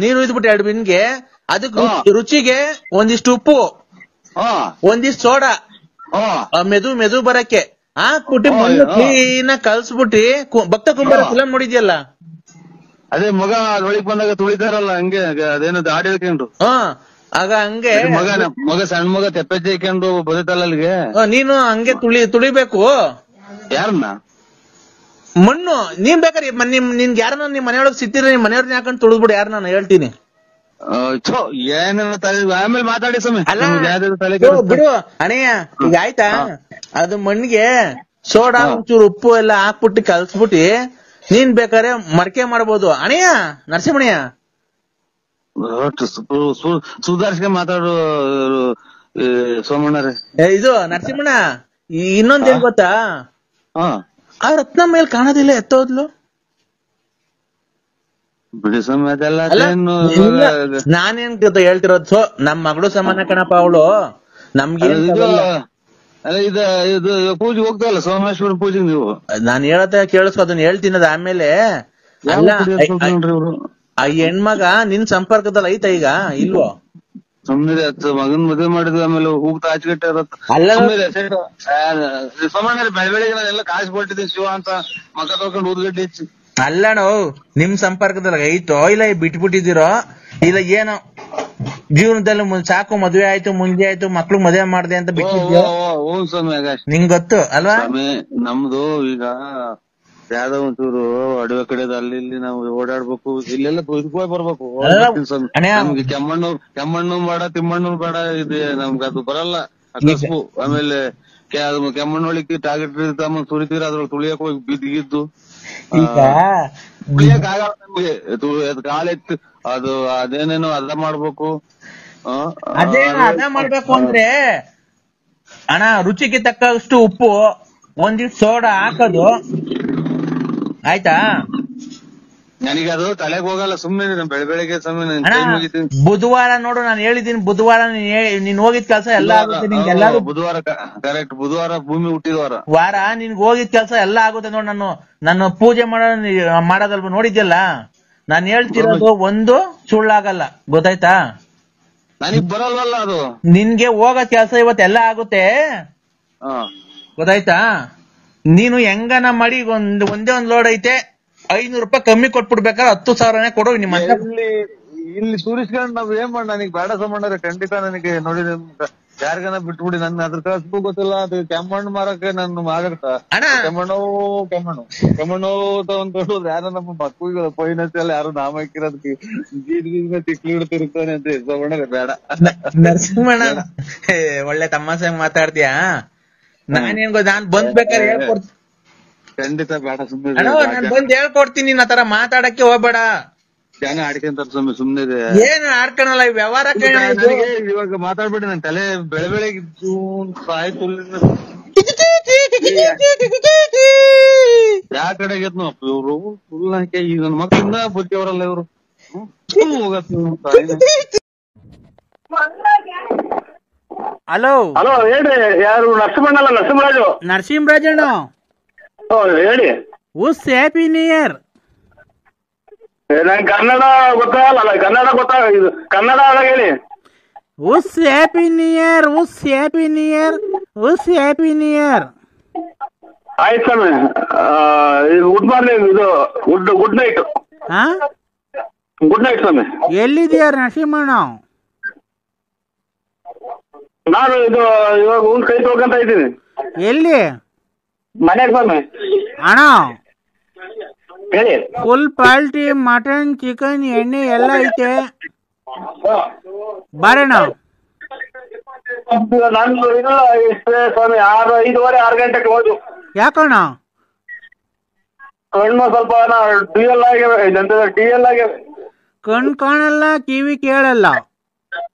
ನೀರು ಇದ್ಬಿಟ್ಟು 2 ಬಿಂಗೆ, ಅದಕ್ಕೆ ರುಚಿಗೆ ಒಂದಿಷ್ಟು ಉಪ್ಪು, ಒಂದಿಷ್ಟು ಸೋಡಾ, ಮೆದು ಬರಕ್ಕೆ ಹಾಕ್ಬಿಟ್ಟು ಮಣ್ಣು ಕ್ಲೀನ್ ಕಲ್ಸ್ಬಿಟ್ಟಿ. ಭಕ್ತ ಕುಂಬಾರ ಫಿಲಂ ನೋಡಿದ್ಯಲ್ಲ, ಅದೇ ಮಗ ಒಳಗ್ ಬಂದಾಗ ತುಳಿತಾರಲ್ಲ ಹಂಗೆ, ಅದೇನೋ ದಾಡಿ ಹೇಳ್ಕೊಂಡು ಆಗ ಹಂಗೆ ಮಗ ಸಣ್ಣ ಮಗ ತೆಪ್ಪೆಜ್ಜೆ ಹಾಕೊಂಡು ಬದುತ್ತಲ್ಲ ಅಲ್ಲಿಗೆ, ನೀನು ಹಂಗೆ ತುಳಿಬೇಕು. ಯಾರನ್ನ? ಮಣ್ಣು. ನೀನ್ ಬೇಕಾದ್ರೆ ನಿನ್ಗೆ ಯಾರನ್ನ ನಿಮ್ ಮನೆಯೊಳಗ್ ಸಿಕ್ತಿದ್ರೆ ನಿಮ್ ಮನೆಯವ್ರನ್ನ ಹಾಕೊಂಡು ತುಳಿದ್ಬಿಡು, ಯಾರು ನಾನು ಹೇಳ್ತೀನಿ. ಏನೇನೋ ತಲೆ ಆಮೇಲೆ ಮಾತಾಡಿ ಸ್ವಾಮಿ. ಬಿಡು ಅಣಯ್ಯ, ಈಗ ಆಯ್ತಾ, ಅದು ಮಣ್ಣಿಗೆ ಸೋಡಾ ಒಂಚೂರು ಉಪ್ಪು ಎಲ್ಲ ಹಾಕ್ಬಿಟ್ಟು ಕಲ್ಸ್ಬಿಟ್ಟಿ ನೀನ್ ಬೇಕಾದ್ರೆ ಮಡಕೆ ಮಾಡ್ಬೋದು ಅಣಯ್ಯ. ನರಸಿಂಹಣ್ಯ ಸುಧಾರಿಸ್ಕೆ ಮಾತಾಡು ಸೋಮಣ್ಣರೇ. ಇದು ನರಸಿಂಹಣ್ಣ, ಇನ್ನೊಂದೇನ್ ಗೊತ್ತಾ, ಆ ರತ್ನ ಮೇಲ್ ಕಾಣೋದಿಲ್ಲ, ಎತ್ತೋದ್ಲು. ಬಿಡಿ ಸ್ವಾಮಿ, ಅದೆಲ್ಲ ನಾನೇನ್ ಹೇಳ್ತಿರೋದು, ನಮ್ ಮಗಳು ಸಮಾನ ಕಣಪ್ಪ ಅವಳು. ನಮ್ಗೆ ಇದು ಪೂಜೆ ಹೋಗ್ತಾವಲ್ಲ, ಸೋಮೇಶ್ವರ ಪೂಜೆಗೆ ನೀವು. ನಾನ್ ಹೇಳತ್ತ ಕೇಳಿಸ್ಕೊ, ಅದನ್ನ ಹೇಳ್ತೀನಿ. ಅದ ಆಮೇಲೆ ಆ ಹೆಣ್ಮಗ ನಿನ್ ಸಂಪರ್ಕದಲ್ಲಿ ಐತ ಈಗ ಇಲ್ವೋ? ಸುಮ್ಮನೆ ಮಗನ್ ಮದುವೆ ಮಾಡಿದ್ವಿ, ಆಮೇಲೆ ಹೋಗ್ತಾ ಆಚೆಗಟ್ಟೆ ಸೋಮಣ್ಣ. ಬೆಳಗ್ಗೆ ನಾನೆಲ್ಲ ಕಾಸು ಕೊಟ್ಟಿದ್ದೀನಿ ಶಿವ ಅಂತ ಮಗ ತಗೊಂಡು ಊದ್ಗಡ್ಡೆ ಹೆಚ್ಚಿ. ಅಲ್ಲಣ್ಣ, ನಿಮ್ ಸಂಪರ್ಕದಲ್ಲಿ ಐತೋ ಇಲ್ಲ ಬಿಟ್ಬಿಟ್ಟಿದಿರೋ ಇಲ್ಲ ಏನೋ, ಜೀವನದಲ್ಲಿ ಸಾಕು ಮದ್ವೆ ಆಯ್ತು, ಮುಂದೆ ಆಯ್ತು, ಮಕ್ಳು ಮದುವೆ ಮಾಡ್ದೆ ಅಂತ ಬಿಟ್ಟಿದ್ಯೋ? ನಿಂಗ್ ಗೊತ್ತು ಅಲ್ವಾ? ನಮ್ದು ಈಗ ಯಾವ್ದೋ ಒಂಚೂರು ಅಡವೆ ಕಡೆದ ಅಲ್ಲಿ ಇಲ್ಲಿ ನಾವು ಓಡಾಡ್ಬೇಕು, ಇಲ್ಲೆಲ್ಲ ಹೋಗಿ ಬರ್ಬೇಕು. ನಮ್ಗೆ ಕೆಮ್ಮಣ್ಣು ಬೇಡ, ತಿಮ್ಮಣ್ಣು ಬೇಡ, ಇದೆ ನಮ್ಗೆ ಅದು ಬರಲ್ಲ ಕಸ್ಬು. ಆಮೇಲೆ ಕೆಮ್ಮಣ್ಣೊಳಿಗೆ ಟಾರ್ಗೆಟ್ ತಮ್ಮ ಸುರಿತೀರ, ಅದ್ರೊಳಗೆ ತುಳಿಯಕ್ ಹೋಗಿ ಬಿದ್ದಿದ್ದು ತುಳಿಯಕ್ ಆಗಲ್ಲ ನಮ್ಗೆ. ಕಾಲೆತ್ತು ಅದು ಅದೇನೇನೋ ಅದ ಮಾಡ್ಬೇಕು. ಅದ ಮಾಡ್ಬೇಕು ಅಂದ್ರೆ ಅಣ್ಣ, ರುಚಿಗೆ ತಕ್ಕಷ್ಟು ಉಪ್ಪು, ಒಂದಿಷ್ಟು ಸೋಡಾ ಹಾಕೋದು, ಆಯ್ತಾ? ನನಗೆ ಅದು ತಲೆಗೆ ಹೋಗಲ್ಲ. ಸುಮ್ಮನೆ ಬೆಳಗ್ಗೆ ಸುಮ್ಮನೆ ಬುಧವಾರ ನೋಡು, ನಾನು ಹೇಳಿದೀನಿ ಬುಧವಾರ ನೀನ್ ಹೋಗಿದ್ ಕೆಲ್ಸ ಎಲ್ಲ ಆಗುತ್ತೆ ನಿನ್ಗೆ. ಎಲ್ಲಾರು ಬುಧವಾರ ಕರೆಕ್ಟ್, ಬುಧವಾರ ಭೂಮಿ ಹುಟ್ಟಿದ ವಾರ ನಿನ್ಗೆ ಹೋಗಿದ್ ಕೆಲ್ಸ ಎಲ್ಲ ಆಗುತ್ತೆ ನೋಡ್. ನಾನು ಪೂಜೆ ಮಾಡೋದಲ್ವ ನೋಡಿದ್ಯಲ್ಲ, ನಾನ್ ಹೇಳ್ತಿರೋದು ಒಂದು ಸುಳ್ಳಾಗಲ್ಲ, ಗೊತ್ತಾಯ್ತಾ? ನನಗ್ ಬರಲ್ವಲ್ಲ ಅದು. ನಿನ್ಗೆ ಹೋಗೋ ಕೆಲ್ಸ ಇವತ್ತೆಲ್ಲ ಆಗುತ್ತೆ, ಗೊತ್ತಾಯ್ತಾ? ನೀನು ಹೆಂಗನ ಮಾಡಿ ಒಂದೇ ಒಂದ್ ಲೋಡ್ ಐತೆ, 500 ರೂಪಾಯಿ ಕಮ್ಮಿ ಕೊಟ್ಬಿಡ್ಬೇಕಾದ್ರೆ 10,000ನೇ ಕೊಡು. ನಿಮ್ಮ ಇಲ್ಲಿ ಸೂರಿಸ್ಕೊಂಡು ನಾವ್ ಏನ್ ಮಾಡ, ನನಗ್ ಬೇಡ ಸಂಬಂಧ ಖಂಡಿತ ನನಗೆ ನೋಡಿ ಯಾರಿಗಾನ ಬಿಟ್ಬಿಡಿ. ನನ್ ಅದ್ರ ಕಳ್ಸ್ಬು ಗೊತ್ತಿಲ್ಲ. ಅದು ಕೆಮ್ಮಣ್ಣು ಮಾರಕ್ಕೆ ನಾನು ಆಗತ್ತ ಕೆಮ್ಮಣ್ಣು ತಗೊಂಡ್ಕೊಂಡು ಯಾರೋ ನಮ್ಮ ಮಕ್ಕಳಿಗೆ ಫೈನಾನ್ಸ್ ಎಲ್ಲ ಯಾರು ನಾಮ ಹಾಕಿರೋದಕ್ಕೆ ತಿಕ್ಲಿ ಹಿಡ್ತಿರ್ತಾನೆ ಅಂತ ಸವಣ್ಣ ಬೇಡ. ನರಸಿಂಹಣ್ಣ ಒಳ್ಳೆ ತಮಾಷೆ ಮಾತಾಡ್ತೀಯಾ? ನಾನೇನ್ ನಾನ್ ಬಂದ್ಬೇಕಾದ್ರೆ ಹೇಳ್ಕೊಡ್ತೀನಿ. ಖಂಡಿತ ಬೇಡ, ಸುಮ್ಮನೆ ನಾನ್ ಬಂದ್ ಹೇಳ್ಕೊಡ್ತೀನಿ. ನೀನ್ ಆತರ ಮಾತಾಡಕ್ಕೆ ಹೋಗ್ಬೇಡ. ಜನ ಆಡ್ಕೊಂತಾರ ಸುಮ್ಮನೆ ಇದೆ. ಏನು ಆಡ್ಕೊಳಲ್ಲ, ವ್ಯವಹಾರ ಇವಾಗ ಮಾತಾಡ್ಬಿಡಿ. ನನ್ ತಲೆ ಬೆಳಗ್ಗೆ ಆಯ್ತು. ಯಾವ ಕಡೆಗೆ ಇವ್ರು ಫುಲ್ ಹಾಕಿ ಈ ನನ್ ಮಕ್ಳಿಂದ ಬುದ್ಧಿ ಅವರಲ್ಲ ಇವ್ರು. ಹಲೋ ಹಲೋ, ಹೇಳ್ರಿ. ಯಾರು? ನರಸಿಂಹಣ್ಣ ಅಲ್ಲ, ನರಸಿಂಹರಾಜು. ನರಸಿಂಹರಾಜಣ್ಣ ಹೇಳಿ. ಉಸ್ ಹ್ಯಾಪಿ ನ್ಯೂ ಇಯರ್. ನಂಗೆ ಕನ್ನಡ ಗೊತ್ತಾಗಲ್ಲ. ಕನ್ನಡ ಹೇಳಿ. ಉಸ್ ಹ್ಯಾಪಿ ನ್ಯೂ ಇಯರ್, ಉಸ್ ಹ್ಯಾಪಿ ನ್ಯೂ ಇಯರ್, ಉಸ್ ಹ್ಯಾಪಿ ನ್ಯೂ ಇಯರ್. ಆಯ್ತು ಸ್ವಾಮಿ. Good morning. ಇದು ಗುಡ್ ನೈಟ್. ಗುಡ್ ನೈಟ್ ಸ್ವಾಮಿ. ಎಲ್ಲಿದ್ಯಾರ ನರಸಿಂಹಣ್ಣ? ನಾನು ಇದು ಇವಾಗ ಕೈ ತೊಳ್ಕೊಂತ ಇದ್ದೀನಿ. ಎಲ್ಲಿ? ಮನೆಗೆ ಸ್ವಾಮಿ. ಅಣ್ಣ ಹೇಳಿ. ಫುಲ್ ಪಾಲ್ಟಿ, ಮಟನ್, ಚಿಕನ್, ಎಣ್ಣೆ ಎಲ್ಲ ಐತೆ, ಬರೋಣ. ನಾನು ಇಲ್ಲ ಸ್ವಾಮಿ. 5:30 6 ಗಂಟೆಗೆ ಹೋದು. ಯಾಕಣ್ಣ? ಕಣ್ಣು ಸ್ವಲ್ಪ ಡಿಎಲ್ ಆಗ್ಯಾವೆ. ಕಣ್ ಕಾಣಲ್ಲ, ಕಿವಿ ಕೇಳಲ್ಲ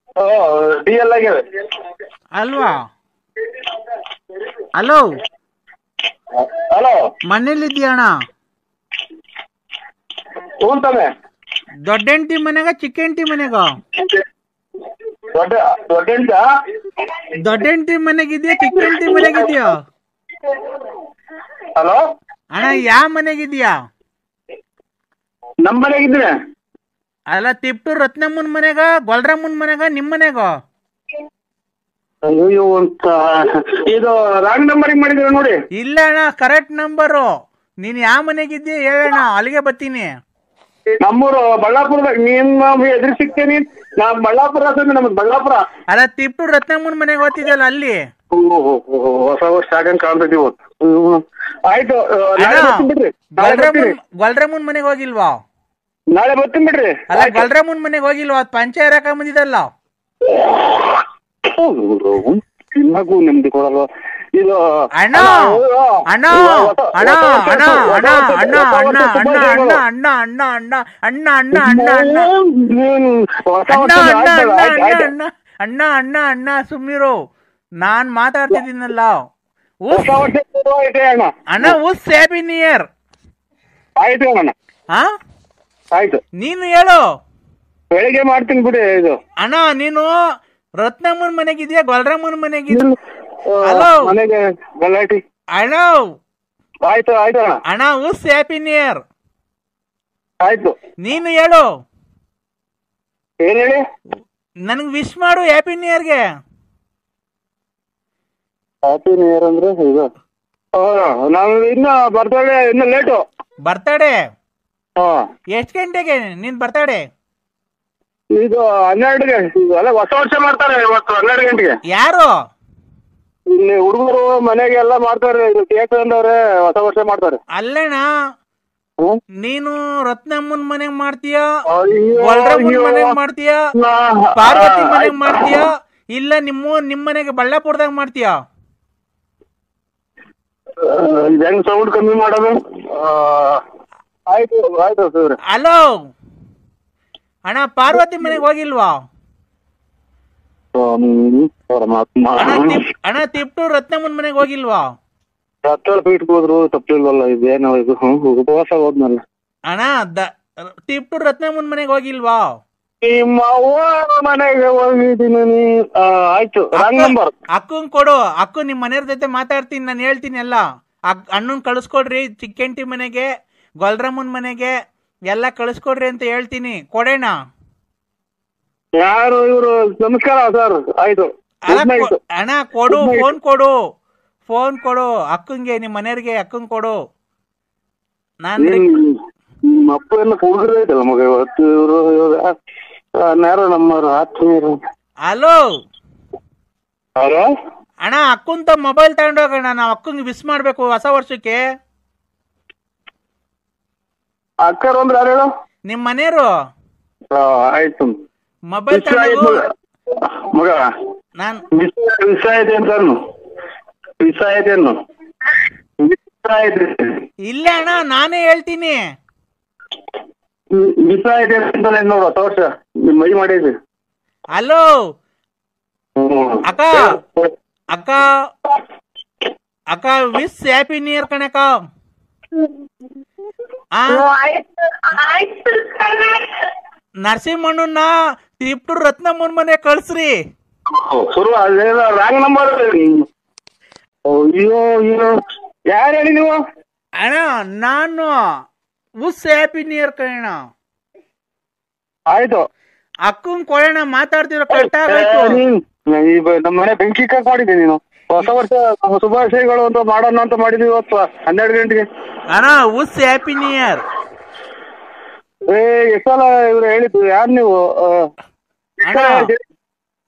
ಡಿಎಲ್ ಆಗ್ಯಾವೆ ಅಲ್ವಾ? ಹಲೋ ಹಲೋ, ಮನೇಲಿದ್ಯಣ್ಣ? ತಮ್ಮೆ. ದೊಡ್ಡ ಹೆಂಡತಿ ಮನೆಗ ಚಿಕ್ಕ ಹೆಂಡತಿ ಮನೆಗ? ದೊಡ್ಡ ಹೆಂಡತಿ ಮನೆಗಿದ್ಯಾ ಚಿಕ್ಕ ಹೆಂಡತಿ ಮನೆಗಿದ್ಯಾ? ಹಲೋ ಅಣ್ಣ, ಯಾವ ಮನೆಗಿದ್ಯಾ? ನಮ್ ಮನೆಗಿದ್ದೀನಿ. ಅಲ್ಲ, ತಿಪ್ಟೂರ್ ರತ್ನಮ್ಮನ್ ಮನೆಗ, ಗೊಲ್ರಮ್ಮನ್ ಮನೆಗ, ನಿಮ್ ಮನೆಗ? ಅಯ್ಯೋ ಅಂತ ಇದು ರಾಂಗ್ ನಂಬರಿಂಗ್ ಮಾಡಿದೀರ ನೋಡಿ. ಇಲ್ಲ ಅಣ್ಣ, ಕರೆಕ್ಟ್ ನಂಬರು. ನೀನ್ ಯಾವ ಮನೆಗಿದ್ಯಾ ಹೇಳಣ್ಣ, ಅಲ್ಲಿಗೆ ಬರ್ತೀನಿ. ನಮ್ಮೂರು ಬಳ್ಳಾಪುರದಾಗ. ನೀನ್ ಎದುರು ಸಿಗ್ತೇನಿ. ನಾ ಬಳ್ಳಾಪುರ ನಮ್ದು ಬಳ್ಳಾಪುರ. ಅಲ್ಲ, ತಿಪ್ಟೂರ್ ರತ್ನಮ್ಮನ್ ಮನೆಗೆ ಓದ್ತಿದ್ದಲ್ಲ ಅಲ್ಲಿ. ಹೊಸ ವರ್ಷ ಆಗಂಗ್ ಕಾಣ್ತೈತಿ. ಆಯ್ತು, ಗೊಲ್ರಮ್ಮನ್ ಮನೆಗೆ ಹೋಗಿಲ್ವಾ? ನಾಳೆ ಬರ್ತೀನಿ ಬಿಡ್ರಿ. ಅಲ್ಲ, ಗೊಲ್ರಮ್ಮನ್ ಮನೆಗೆ ಹೋಗಿಲ್ವಾ? ಪಂಚಾಯತ್ ಹಾಕ ಬಂದಿದ್ದಲ್ಲ. ತಿನ್ನಕ್ಕೂ ನೆಮ್ಮದಿ ಕೊಡಲ್ವ ಇದು? ಅಣ್ಣ ಅಣ್ಣ ಅಣ್ಣ ಅಣ್ಣ ಅಣ್ಣ ಅಣ್ಣ ಅಣ್ಣ ಅಣ್ಣ ಅಣ್ಣ ಅಣ್ಣ ಅಣ್ಣ ಅಣ್ಣ ಅಣ್ಣ ಅಣ್ಣ ಅಣ್ಣ ಅಣ್ಣ ಅಣ್ಣ ಸುಮ್ಮಿರು, ನಾನ್ ಮಾತಾಡ್ತಿದ್ದೀನಲ್ಲ. ಅಣ್ಣ, ಉಸ್ ಹ್ಯಾಪಿ ನ್ಯೂ ಇಯರ್. ಆಯ್ತು ಅಣ್ಣ. ಆಯ್ತು, ನೀನು ಹೇಳು. ಬೆಳಿಗ್ಗೆ ಮಾಡ್ತೀನಿ ಬಿಡಿ. ಇದು ಅಣ್ಣ, ನೀನು ರತ್ನಮ್ಮನ್ ಮನೆಗಿದ್ಯಾ ಗೊಲ್ರಮ್ಮನ್ ಮನೆಗಿದ್ಯಾ? ಹಲೋ ಮನೆಗೆ ಗಲಾಟಿ. ಅಣ್ಣ ಆಯ್ತು ಆಯ್ತು ಅಣ್ಣ. ಅಣ್ಣ, ಉಸ್ ಹ್ಯಾಪಿ ನ್ಯೂ ಇಯರ್. ಆಯ್ತು, ನೀನು ಹೇಳು. ಏನ್ ಹೇಳಿ? ನನ್ಗೆ ವಿಶ್ ಮಾಡು ಹ್ಯಾಪಿ ನ್ಯೂ ಇಯರ್ಗೆ. ಹ್ಯಾಪಿ ನ್ಯೂ ಇಯರ್ ಅಂದ್ರೆ ಇದು ನಾವು ಇನ್ನ ಬರ್ತಡೇ ಇನ್ನ ಲೇಟು. ಬರ್ತಡೇ ಎಷ್ಟ್ ಗಂಟೆಗೆ ನಿನ್ ಬರ್ತಡೇ? ಇದು 12ಗೆ. ಅಲ್ಲ, ಹೊಸ ವರ್ಷ ಮಾಡ್ತಾರೆ ಇವತ್ತು 12 ಗಂಟೆಗೆ. ಯಾರು? ಇಲ್ಲಿ ಹುಡುಗರು ಮನೆಗೆ ಎಲ್ಲ ಮಾಡ್ತಾರೆ. ಇದು ಕೇಕ್ ತಂದವ್ರೆ, ಹೊಸ ವರ್ಷ ಮಾಡ್ತಾರೆ. ಅಲ್ಲಣ್ಣ, ನೀನು ರತ್ನಮ್ಮನ್ ಮನೆಗ್ ಮಾಡ್ತೀಯ, ಗೊಲ್ರಮ್ಮನ್ ಮನೆಗ್ ಮಾಡ್ತೀಯ, ಪಾರ್ವತಿ ಮನೆಗ್ ಮಾಡ್ತೀಯ, ಇಲ್ಲ ನಿಮ್ ಮನೆಗೆ ಬಳ್ಳಾಪುರದಾಗ ಮಾಡ್ತೀಯ? ಹೆಂಗ್ ಸೌಂಡ್ ಕಮ್ಮಿ ಮಾಡೋದು? ಆಯ್ತು ಆಯ್ತು ಸರ್. ಹಲೋ ಅಣ್ಣ, ಪಾರ್ವತಿ ಮನೆಗೆ ಹೋಗಿಲ್ವಾ? ಅಣ್ಣ, ತಿಪ್ಟೂರ್ ರತ್ನಮ್ಮನ್ ಮನೆಗೆ ಹೋಗಿಲ್ವಾ? ಫೀಟ್ಗೆ ಹೋದ್ರು ತಪ್ಪಿಲ್ವಲ್ಲ. ಇದೇನೋ ಇದು ಉಪವಾಸ ಹೋದ್ನಲ್ಲ. ಅಣ್ಣ, ತಿಪ್ಟೂರ್ ರತ್ನಮ್ಮನ ಮನೆಗೆ ಹೋಗಿಲ್ವಾ? ನಿಮ್ಮ ಅವ್ವ ಮನೆಗೆ ಹೋಗಿದ್ದೀನಿ. ಆಯ್ತು, ರಾಂಗ್ ನಂಬರ್. ಅಕ್ಕಂಗ್ ಕೊಡು, ಅಕ್ಕ ನಿಮ್ ಮನೆಯವ್ರ ಜೊತೆ ಮಾತಾಡ್ತೀನಿ, ನಾನು ಹೇಳ್ತೀನಿ ಎಲ್ಲ. ಅಣ್ಣನ್ ಕಳಿಸ್ಕೊಡ್ರಿ, ಚಿಕ್ಕಂಟಿ ಮನೆಗೆ, ಗೊಲ್ರಮ್ಮನ್ ಮನೆಗೆ ಎಲ್ಲ ಕಳಿಸ್ಕೊಡ್ರಿ ಅಂತ ಹೇಳ್ತೀನಿ. ಕೊಡೋಣ. ಯಾರು ಇವರು? ನಮಸ್ಕಾರ ಸರ್. ಆಯ್ತು ಅಣ್ಣ ಕೊಡು, ಫೋನ್ ಕೊಡು ಅಕ್ಕಂಗೆ, ನಿಮ್ ಮನೆಯವ್ರಿಗೆ ಅಕ್ಕಂಗ್ ಕೊಡು. ನಿಮ್ಮ ಅಪ್ಪ ಎಲ್ಲ ಹುಡುಗರು ಐತಲ್ಲ ಮಗ ಇವತ್ತು. ಇವರು ಯಾರೋ ನಮ್ಮವ್ರು ಆತ್ಮೀಯರು. ಹಲೋ ಅಣ್ಣ, ಅಕ್ಕಂತ ಮೊಬೈಲ್ ತಗೊಂಡೋಗೋಣ, ನಾವ್ ಅಕ್ಕಂಗೆ ವಿಶ್ ಮಾಡ್ಬೇಕು ಹೊಸ ವರ್ಷಕ್ಕೆ. ಅಕ್ಕರು ಅಂದ್ರೆ ಯಾರು ಹೇಳು? ನಿಮ್ ಮನೆಯವರು. ಆಯ್ತು, ಮೊಬೈಲ್ ಮಗ ನಾನ್ ವಿಷ ಐತೆ ಅಂತ. ವಿಷ ಐತೆ ಅನ್ನು ಇಲ್ಲ ಅಣ್ಣ, ನಾನೇ ಹೇಳ್ತೀನಿ. ವಿಷ ಐತೆ ಅಂತ ನೋಡು, ಹೊಸ ವರ್ಷ ನಿಮ್ ಮೈ ಮಾಡಿದ್ವಿ. ಹಲೋ ಅಕ್ಕ, ಅಕ್ಕ ಅಕ್ಕ ವಿಶ್ ಹ್ಯಾಪಿ ನ್ಯೂ ಇಯರ್ ಕಣಕ್ಕ. ನರಸಿಂಹಣ್ಣನ ತಿಪ್ಟೂರ್ ರತ್ನಮ್ಮನ ಮನೆ ಕಳ್ಸ್ರಿ. ಶುರು ರಾಂಗ್ ನಂಬರ್. ಅಯ್ಯೋ ಯಾರು ಹೇಳಿ ನೀವು? ಅಣ್ಣ ನಾನು ವಿಶ್ ಹ್ಯಾಪಿ ನ್ಯೂ ಇಯರ್ ಕಣ. ಆಯ್ತು, ಅಕ್ಕಂಗ್ ಕೊಡೋಣ, ಮಾತಾಡ್ತಿರೋ ಕರೆಕ್ಟ್ ಆಗಾಯ್ತು. ನಮ್ಮ ಮನೆ ಬೆಂಕಿ ಕಾಕ್ ಮಾಡಿದ್ದೆ ನೀನು. ಹೊಸ ವರ್ಷ ಶುಭಾಶಯಗಳು ಅಂತ ಮಾಡೋಣ ಅಂತ ಮಾಡಿದ್ವಿ ಇವತ್ತು 12 ಗಂಟೆಗೆ. ಅಣ್ಣ ವಿಶ್ ಹ್ಯಾಪಿ ನ್ಯೂ ಇಯರ್. ಎಷ್ಟು ಸಲ ಇವ್ರು ಹೇಳಿದ್ದು? ಯಾರು ನೀವು?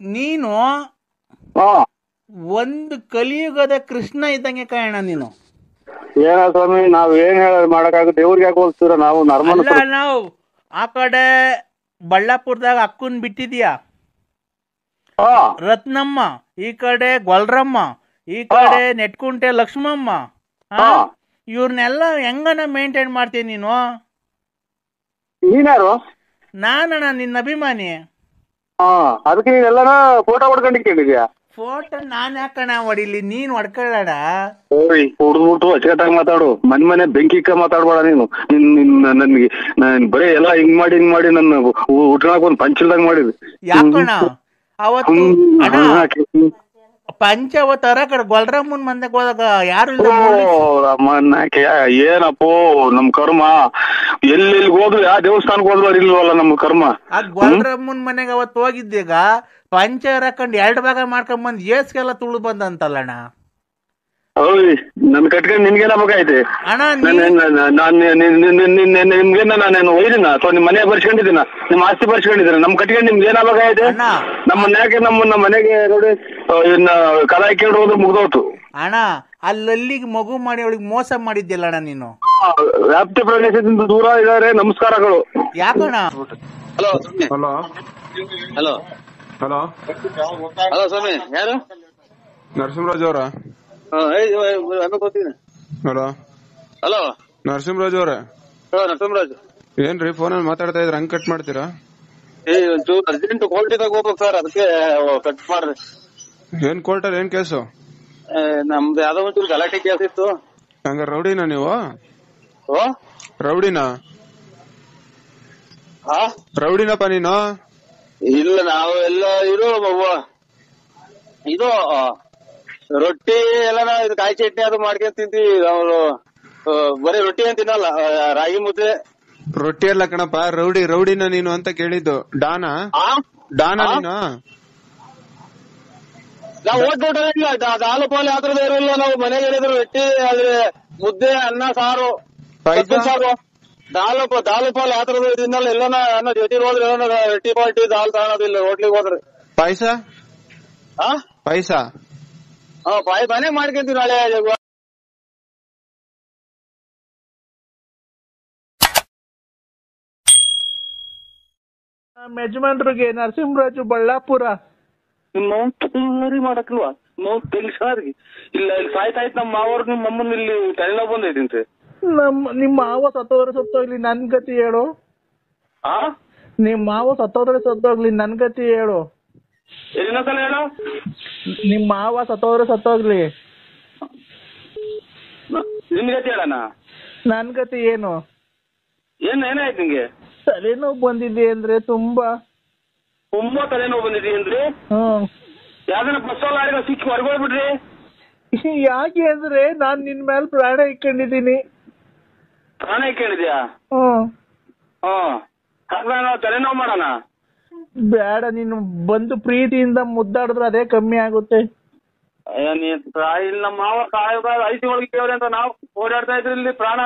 ನೀನು ಒಂದು ಕಲಿಯುಗದ ಕೃಷ್ಣ ಇದ್ದಂಗೆ ಕಾರಣ ನೀನು. ಏನ ಸ್ವಾಮಿ, ನಾವ್ ಏನ್ ಮಾಡಕ್ಕಾಗುತ್ತೆ? ದೇವ್ರಿಗೆ ಯಾಕೆ ಹೋಲ್ತೀರ? ನಾವು ನರ್ಮಲ್. ನಾವು ಆ ಕಡೆ ಬಳ್ಳಾಪುರದಾಗ ಅಕ್ಕನ್ ಬಿಟ್ಟಿದ್ಯಾ ರತ್ನಮ್ಮ, ಈ ಕಡೆ ಗೊಲ್ರಮ್ಮ, ಈ ಕಡೆ ನೆಟ್ಕುಂಟೆ ಲಕ್ಷ್ಮಮ್ಮ. ಇವ್ರನ್ನೆಲ್ಲ ಹೆಂಗನ ಮೇಂಟೈನ್ ಮಾಡ್ತೀನಿ ನೀನು? ನೀನ್ಯಾರು? ನಾನಣ್ಣ ನಿನ್ನ ಅಭಿಮಾನಿ. ಅದಕ್ಕೆ ನೀನೆಲ್ಲ ಫೋಟೋ ಹೊಡ್ಕೊಂಡಿದ್ಯಾ? ಫೋಟೋ ನಾನ್ ಯಾಕಣ ಹೊಡಿಲಿ, ನೀನ್ ಹೊಡ್ಕೊಳ್ಳ. ಹುಡ್ಬಿಟ್ಟು ಅಚ್ಚಕಟ್ಟಾಗಿ ಮಾತಾಡು. ಮನೆ ಬೆಂಕಿ ಮಾತಾಡ್ಬೇಡ ನೀನು. ನನ್ಗೆ ಬರೀ ಎಲ್ಲ ಹಿಂಗ್ ಮಾಡಿ ನನ್ನ ಉಟ್ಕೊಳಕ್ ಒಂದ್ ಪಂಚಲ್ದಾಗ ಮಾಡಿದ್ವಿ. ಯಾಕಣ ಅವತ್ತು ಪಂಚವತಾರ ಕಡೆ ಗೊಲ್ರಮ್ಮನ್ ಮಂದಕ್ಕೆ ಹೋದಾಗ ಯಾರು ಏನಪ್ಪೋ ನಮ್ ಕರ್ಮ. ಎಲ್ಲೆಲ್ಲಿ ಹೋದ್ರು, ಯಾವ ದೇವಸ್ಥಾನಕ್ಕೆ ಹೋದ್ರು ಇಲ್ವಲ್ಲ ನಮ್ ಕರ್ಮ. ಆ ಗೊಲ್ರಮ್ಮನ್ ಮನೆಗೆ ಅವತ್ತು ಹೋಗಿದ್ದೀಗ ಪಂಚರ್ ಹಾಕೊಂಡ್ 2 ಭಾಗ ಮಾಡ್ಕೊಂಡ್ ಬಂದ್ ಏಸ್ಗೆಲ್ಲ ತುಳು ಬಂದಂತಲ್ಲಣ್ಣ. ನನ್ ಕಟ್ಕೊಂಡ್ ನಿನ್ಗೇನಾಗೈತೆ? ನಿಮ್ಗೇನ ನಾನು ಒಯ್ದಿನ ಅಥವಾ ನಿಮ್ ಮನೆ ಬರ್ಸ್ಕೊಂಡಿದ್ದೀನ, ನಿಮ್ ಆಸ್ತಿ ಬರ್ಸ್ಕೊಂಡಿದ್ದೀನ? ನಮ್ ಕಟ್ಕೊಂಡ್ ನಿಮ್ಗೆ ಏನಾಗೈತೆ? ನಮ್ಮ ಮನ್ಯಾಗೆ ನಮ್ಮ ಮನೆಗೆ ನೋಡಿ ಇನ್ನ ಕಲ ಹಾಕೊಂಡು ಹೋದ್ರೆ ಮುಗ್ದೋತು ಅಣ್ಣ. ಅಲ್ಲಿಗೆ ಮಗು ಮಾಡಿ ಅವಳಿಗೆ ಮೋಸ ಮಾಡಿದ್ಯಲ್ಲ ಅಣ್ಣ ನೀನು. ವ್ಯಾಪ್ತಿ ಪ್ರದೇಶದಿಂದ ದೂರ ಇದಾರೆ. ನಮಸ್ಕಾರಗಳು. ಯಾಕಣ್ಣ? Hello hello hello hello hello ಸ್ವಾಮಿ, ಯಾರು? ನರಸಿಂಹರಾಜ್ ಅವರ? ಹಲೋ ಹಲೋ ನರಸಿಂಹರಾಜ್ ಅವ್ರ? ನರಸಿಂಹರಾಜ್. ಏನ್ರಿ ಫೋನಲ್ಲಿ ಮಾತಾಡ್ತಾ ಇದ್ರ, ಹಂಗ್ ಕಟ್ ಮಾಡ್ತೀರಾ? ಒಂಚೂರು ಅರ್ಜೆಂಟ್ ಕೋರ್ಟಿದಾಗ ಹೋಗ್ಬೇಕು ಸರ್, ಅದಕ್ಕೆ ಕಟ್ ಮಾಡ್ರಿ. ಏನ್ ಕೋರ್ಟಲ್ಲಿ ಏನ್ ಕೇಸು? ನಮ್ದು ಯಾವ್ದೋ ಒಂಚೂರು ಗಲಾಟೆ ಕೇಸ್ ಇತ್ತು. ಹಂಗ ರೌಡಿನಾ ನೀವು? ರೌಡಿನಪ್ಪ ನೀನು? ಇಲ್ಲ, ನಾವು ಎಲ್ಲ ಇದು ರೊಟ್ಟಿ ಎಲ್ಲ ಇದು ಕಾಯಿ ಚಟ್ನಿ ಅದು ಮಾಡ್ಕೊಂಡ್ ತಿಂತೀವಿ. ನಾವು ಬರೀ ರೊಟ್ಟಿ ಏನ್ ತಿನ್ನಲ್ಲ, ರಾಗಿ ಮುದ್ದೆ. ರೊಟ್ಟಿ ಎಲ್ಲ ಕಣಪ್ಪ, ರೌಡಿನ ನೀನು ಅಂತ ಕೇಳಿದ್ದು. ಡಾನಾ ನೀನು? ನಾವು ಓದ್ಬಿಟ್ಟಿಲ್ಲ, ಹಾಲು ಪಾಲು ಯಾವ್ದ್ರದ್ದು ಇರಲ್ಲ. ನಾವು ಮನೆಗೆ ಹೇಳಿದ್ರು ರೊಟ್ಟಿ, ಆದ್ರೆ ಮುದ್ದೆ, ಅನ್ನ, ಸಾರು, ಸಾರು, ದಾಲು ಪಾಲು ಯಾವ್ದ್ರದ್ದು ತಿನ್ನಲ್ಲ. ಎಲ್ಲ ಜೊತೆಗೆ ಹೋದ್ರೆ ರೊಟ್ಟಿ ಪಾಲ್ಟಿ ದಾಲ್ ತಗೊಳೋದಿಲ್ಲ. ಹೋಟ್ಲಿಗೆ ಹೋದ್ರೆ ಪಾಯಸ ಮನೆ ಮಾಡ್ಕೊಂತೀವಿ ನಾಳೆ. ಯಜಮಾನ್ರಿಗೆ ನರಸಿಂಹರಾಜು ಬಳ್ಳಾಪುರ. ಮಾಡಕ್ಲ್ವಾ ನೋವು ತೆಲ್ಸಾರಿ ಇಲ್ಲ, ಇಲ್ಲಿ ಸಾಯ್ತಾಯ್ತು. ನಮ್ಮ ಮಾವರು ನಿಮ್ಮ ಅಮ್ಮನ ಇಲ್ಲಿ ತಲೆನೋವು ಬಂದೈತಿ. ನಿಮ್ಮ ಮಾವ ಸತ್ತೋಗ್ಲಿ ನನ್ ಗತಿ ಹೇಳು. ನಿಮ್ ಮಾವ ಸತ್ತೋಗ್ಲಿ ನನ್ ಗತಿ ಹೇಳು. ಇನ್ನೊಂದ್ಸಲ ಹೇಳು. ನಿಮ್ ಮಾವ ಸತ್ತೋಗ್ಲಿ ನಿನ್ ಗತಿ ಹೇಳಣ. ನನ್ ಗತಿ ಏನು? ಏನಾಯ್ತು ನಿಂಗೆ? ತಲೆನೋವು ಬಂದಿದೆ ಅಂದ್ರೆ ತುಂಬಾ ತಲೆನೋವು ಬಂದಿದೆ ಅಂದ್ರೆ ಯಾವ್ದನ್ನ ಬಸ್ ಲಾರಿಗ ಸಿಕ್ಕಿ ಹೊರಗೋಗ್ಬಿಡ್ರಿ. ಯಾಕೆ ಅಂದ್ರೆ ನಾನ್ ನಿನ್ ಮೇಲೆ ಪ್ರಾಣ ಇಟ್ಕೊಂಡಿದ್ದೀನಿ. ಪ್ರಾಣ ಇಟ್ಕೊಂಡಿದ್ಯಾ? ನಾನು ತಲೆನೋವು ಮಾಡೋಣ? ಬೇಡ, ನೀನು ಬಂದು ಪ್ರೀತಿಯಿಂದ ಮುದ್ದಾಡಿದ್ರೆ ಅದೇ ಕಮ್ಮಿ ಆಗುತ್ತೆ. ಇಲ್ಲಿ ನಮ್ಮ ಮಾವ ಐಸಿ ಒಳಗೆ ಕೇವ್ರಿ ಅಂತ ನಾವು ಓಡಾಡ್ತಾ ಇದ್ರಿ, ಇಲ್ಲಿ ಪ್ರಾಣ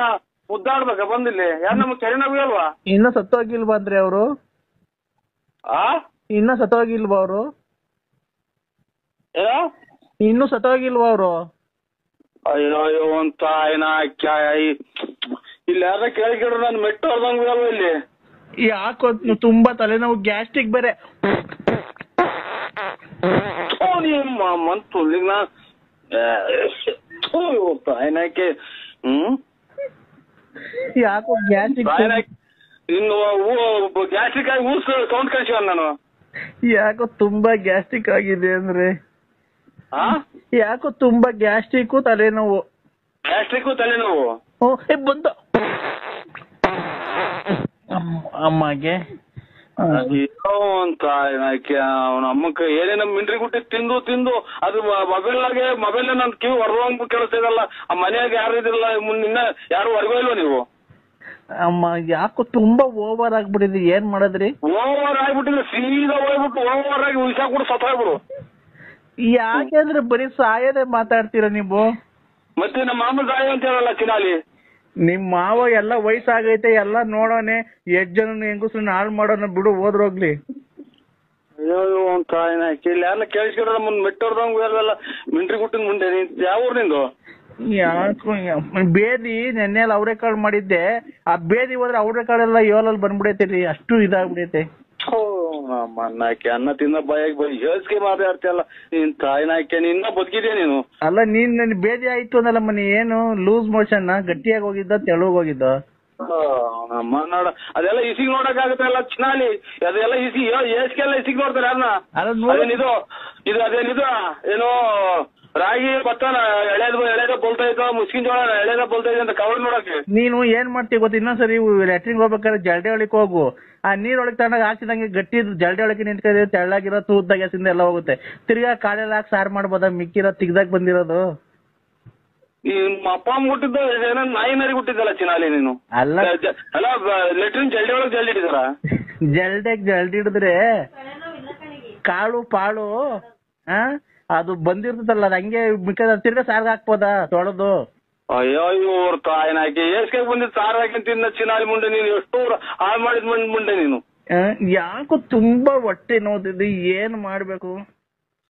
ಮುದ್ದಾಡ್ಬೇಕ ಬಂದಿಲ್ಲಿ? ಯಾರು ನಮಗ್ ತಲೆನೋವು ಅಲ್ವಾ? ಇನ್ನ ಸತ್ತೋಗಿಲ್ವಾ ಅಂದ್ರೆ ಅವರು? ಇನ್ನ ಸತ್ತೋಗಿಲ್ವಾ ಅವರು? ಇನ್ನು ಸತ್ತೋಗಿಲ್ವಾ ಅವರು? ಅಯ್ಯೋ ಅಂತ ಇಲ್ಲಿ ಯಾರ ಕೇಳಿದ್ರು ನಾನು ಮೆಟ್ಟು ಹೊಡೆದಂಗ ಅಲ್ವಾ ಇಲ್ಲಿ? ಯಾಕೋ ತುಂಬಾ ತಲೆನೋವು, ಗ್ಯಾಸ್ಟ್ರಿಕ್ ಬೇರೆ. ಮಂತು ತಾಯಿನಾಕೆ ಯಾಕೋ ಗ್ಯಾಸ್ಟ್ರಿಕ್ ಇನ್ನು ಗ್ಯಾಸ್ಟ್ರಿಕ್ ಆಗಿ ಊಸ್ ಸೌಂಡ್ ಕಳ್ಸಿವ ನಾನು. ಯಾಕೋ ತುಂಬಾ ಗ್ಯಾಸ್ಟ್ರಿಕ್ ಆಗಿದೆ ಅಂದ್ರೆ? ಯಾಕೋ ತುಂಬಾ ಗ್ಯಾಸ್ಟ್ರಿಕ್ ತಲೆನೋವು. ಬಂದ ಅಮ್ಮಗೆ ಅಂತ ಅವನ ಅಮ್ಮಕ್ಕ ಏನೇನ ಮಿಂಡ್ರಿ ಗುಟ್ಟಿ ತಿಂದು ತಿಂದು ಅದು ಮೊಬೈಲ್ ನನ್ ಕಿವಿ ಹೊರದಂಗ್ ಕೆಲಸ ಇದಲ್ಲ. ಆ ಮನೆಯಾಗ ಯಾರು ಇದಿಲ್ಲ, ಇನ್ನ ಯಾರು ಹೊರಗೋ ಇಲ್ವ ನೀವು? ಅಮ್ಮ ಯಾಕೋ ತುಂಬಾ ಓವರ್ ಆಗ್ಬಿಟ್ಟಿದೆ, ಏನ್ ಮಾಡದ್ರಿ? ಓವರ್ ಆಗ್ಬಿಟ್ಟಿದ್ರೆ ಸೀದಾ ಹೋಗ್ಬಿಟ್ಟು ಓವರ್ ಆಗಿ ಉಳಿಸಾಕ್ ಕೂಡ ಸತ್ತೋಗ್ಬಿಡು. ಯಾಕೆಂದ್ರೆ ಬರೀ ಸಾಯದೆ ಮಾತಾಡ್ತೀರ ನೀವು. ಮತ್ತೆ ನಮ್ಮ ಮಾಮ ಸಾಯ ಅಂತ ಹೇಳಲ್ಲ ಚಿನಾಲಿ. ನಿಮ್ ಮಾವ ಎಲ್ಲ ವಯಸ್ಸಾಗೈತೆ, ಎಲ್ಲ ನೋಡೋನೆ, ಎಷ್ಟ್ ಜನ ಹೆಂಗಸ್ರನ್ನ ಹಾಳು ಮಾಡೋಣ ಬಿಡು, ಹೋದ್ರೋಗ್ಲಿ. ಅಯ್ಯೋ ಅಂತ ಇಲ್ಲಿ ಯಾರನ್ನ ಕೇಳಿಸ್ಕೊಂಡ್ರೆ ಮುಂದ್ ಮೆಟ್ಟೋರ್ದಂಗ ಎಲ್ಲ ಮಿಂಟ್ರಿ ಗುಟ್ಟಿನ ಮುಂದೆ. ಯಾವ ಊರ್ ನಿಂದು? ಯಾಕೋ ಬೇದಿ ನೆನ್ನೆಲ್ಲ ಅವ್ರೆಕಾಳು ಮಾಡಿದ್ದೆ, ಆ ಬೇದಿ ಹೋದ್ರೆ ಅವ್ರೆಕಾಳೆಲ್ಲ ಏಳಲ್ಲಿ ಬಂದ್ಬಿಡೈತಿ, ಅಷ್ಟು ಇದಾಗ್ಬಿಡೈತೆ. ನಾಕೆ ಅನ್ನ ತಿನ್ನ ಬಾಯಾಗಿ ಹೇಳ್ಸ್ಕೆ ಮಾತಾಡ್ತಿಯಲ್ಲ ನೀನ್ ತಾಯಿನಾಕೆ. ನಿನ್ನ ಬದುಕಿದ್ಯಾ ನೀನು? ಅಲ್ಲ, ನೀನ್ ನನ್ ಬೇದಿ ಆಯ್ತು ಅನ್ನಲ್ಲ ಮನೆ, ಏನು ಲೂಸ್ ಮೋಷನ್? ಗಟ್ಟಿಯಾಗಿ ಹೋಗಿದ್ದ ತೆಳುಗ್ ಹೋಗಿದ್ದ? ನಮ್ಮ ನೋಡ ಅದೆಲ್ಲ ಇಸಿಗ್ ನೋಡಕ್ ಆಗುತ್ತೆ ಅಲ್ಲ ಚಿನಾಲಿ, ಅದೆಲ್ಲ ಇಸಿ ಏಸ್ಗೆಲ್ಲ ಇಸಿಗ್ ನೋಡ್ತಾರೆ ಯಾರನ್ನ? ಅದೇನಿದು ಅದೇನಿದು ಏನೋ ರಾಗಿ ಭತ್ತ ಎಳೆದ ಬೋಲ್ತಾ ಇದ್ದ, ಮುಸ್ಕಿನ್ ಜೋಳ ಎಳೆದ ಬೋಲ್ತಾ ಇದೆ ಅಂತ ಕವರ್ ನೋಡಕ್ಕೆ. ನೀನು ಏನ್ ಮಾಡ್ತೀವಿ ಗೊತ್ತ, ಇನ್ನೊಂದ್ಸರಿ ಲ್ಯಾಟ್ರಿನ್ ಹೋಗ್ಬೇಕಾದ್ರೆ ಜಲ್ಡೆ ಒಳಕ್ ಹೋಗು, ಆ ನೀರೊಳಗೆ ತಗೊಂಡಾಗ ಹಾಕಿದಂಗೆ ಗಟ್ಟಿ ಜಲ್ಡೆ ಒಳಗೆ ನಿಂತ್ಕೊಂಡಿದೆ, ತೆಳ್ಳಾಗಿರೋ ತೂದ್ದಾಗ ಸಿಂದ ಎಲ್ಲ ಹೋಗುತ್ತೆ. ತಿರ್ಗಾ ಕಾಳೆಲ್ಲ ಹಾಕಿ ಸಾರು ಮಾಡ್ಬೋದ, ಮಿಕ್ಕಿರೋ ತಿಗ್ದಾಗ ಬಂದಿರೋದು. ನಿಮ್ಮ ಅಪ್ಪ ಅಮ್ಮ ಹುಟ್ಟಿದ್ದ ಏನೋ ನಾಯಿ ನರಿ ಹುಟ್ಟಿದ್ದಲ್ಲ ಚಿನಾಲಿ ನೀನು? ಅಲ್ಲ ಲೆಟ್ರಿನ್ ಜಲ್ಡಿ ಒಳಗೆ ಜಲ್ಡಿ ಹಿಡಿದಾರ? ಜಲ್ಡಿ ಹಿಡಿದ್ರೆ ಕಾಳು ಪಾಳು ಅದು ಬಂದಿರ್ತದಲ್ಲ, ಅದು ಹಂಗೆ ಮಿಕ್ಕ ತಿರ್ಗಾ ಸಾರ್ಗ ಹಾಕ್ಬೋದಾ ತೊಳೆದು? ಅಯ್ಯೋ ಇವ್ರ ತಾಯಿನಾಕಿ ಏಸ್ಕೆ ಬಂದಿದ್ ಸಾರ್ ಹಾಕಿ ತಿನ್ನ ಚಿನಾಲಿ ಮುಂಡೆ ನೀನು. ಎಷ್ಟು ಹಾಳು ಮಾಡಿದ್ ಮುಂಡೆ ನೀನು. ಯಾಕೋ ತುಂಬಾ ಹೊಟ್ಟೆ ನೋದಿದೆ, ಏನ್ ಮಾಡ್ಬೇಕು?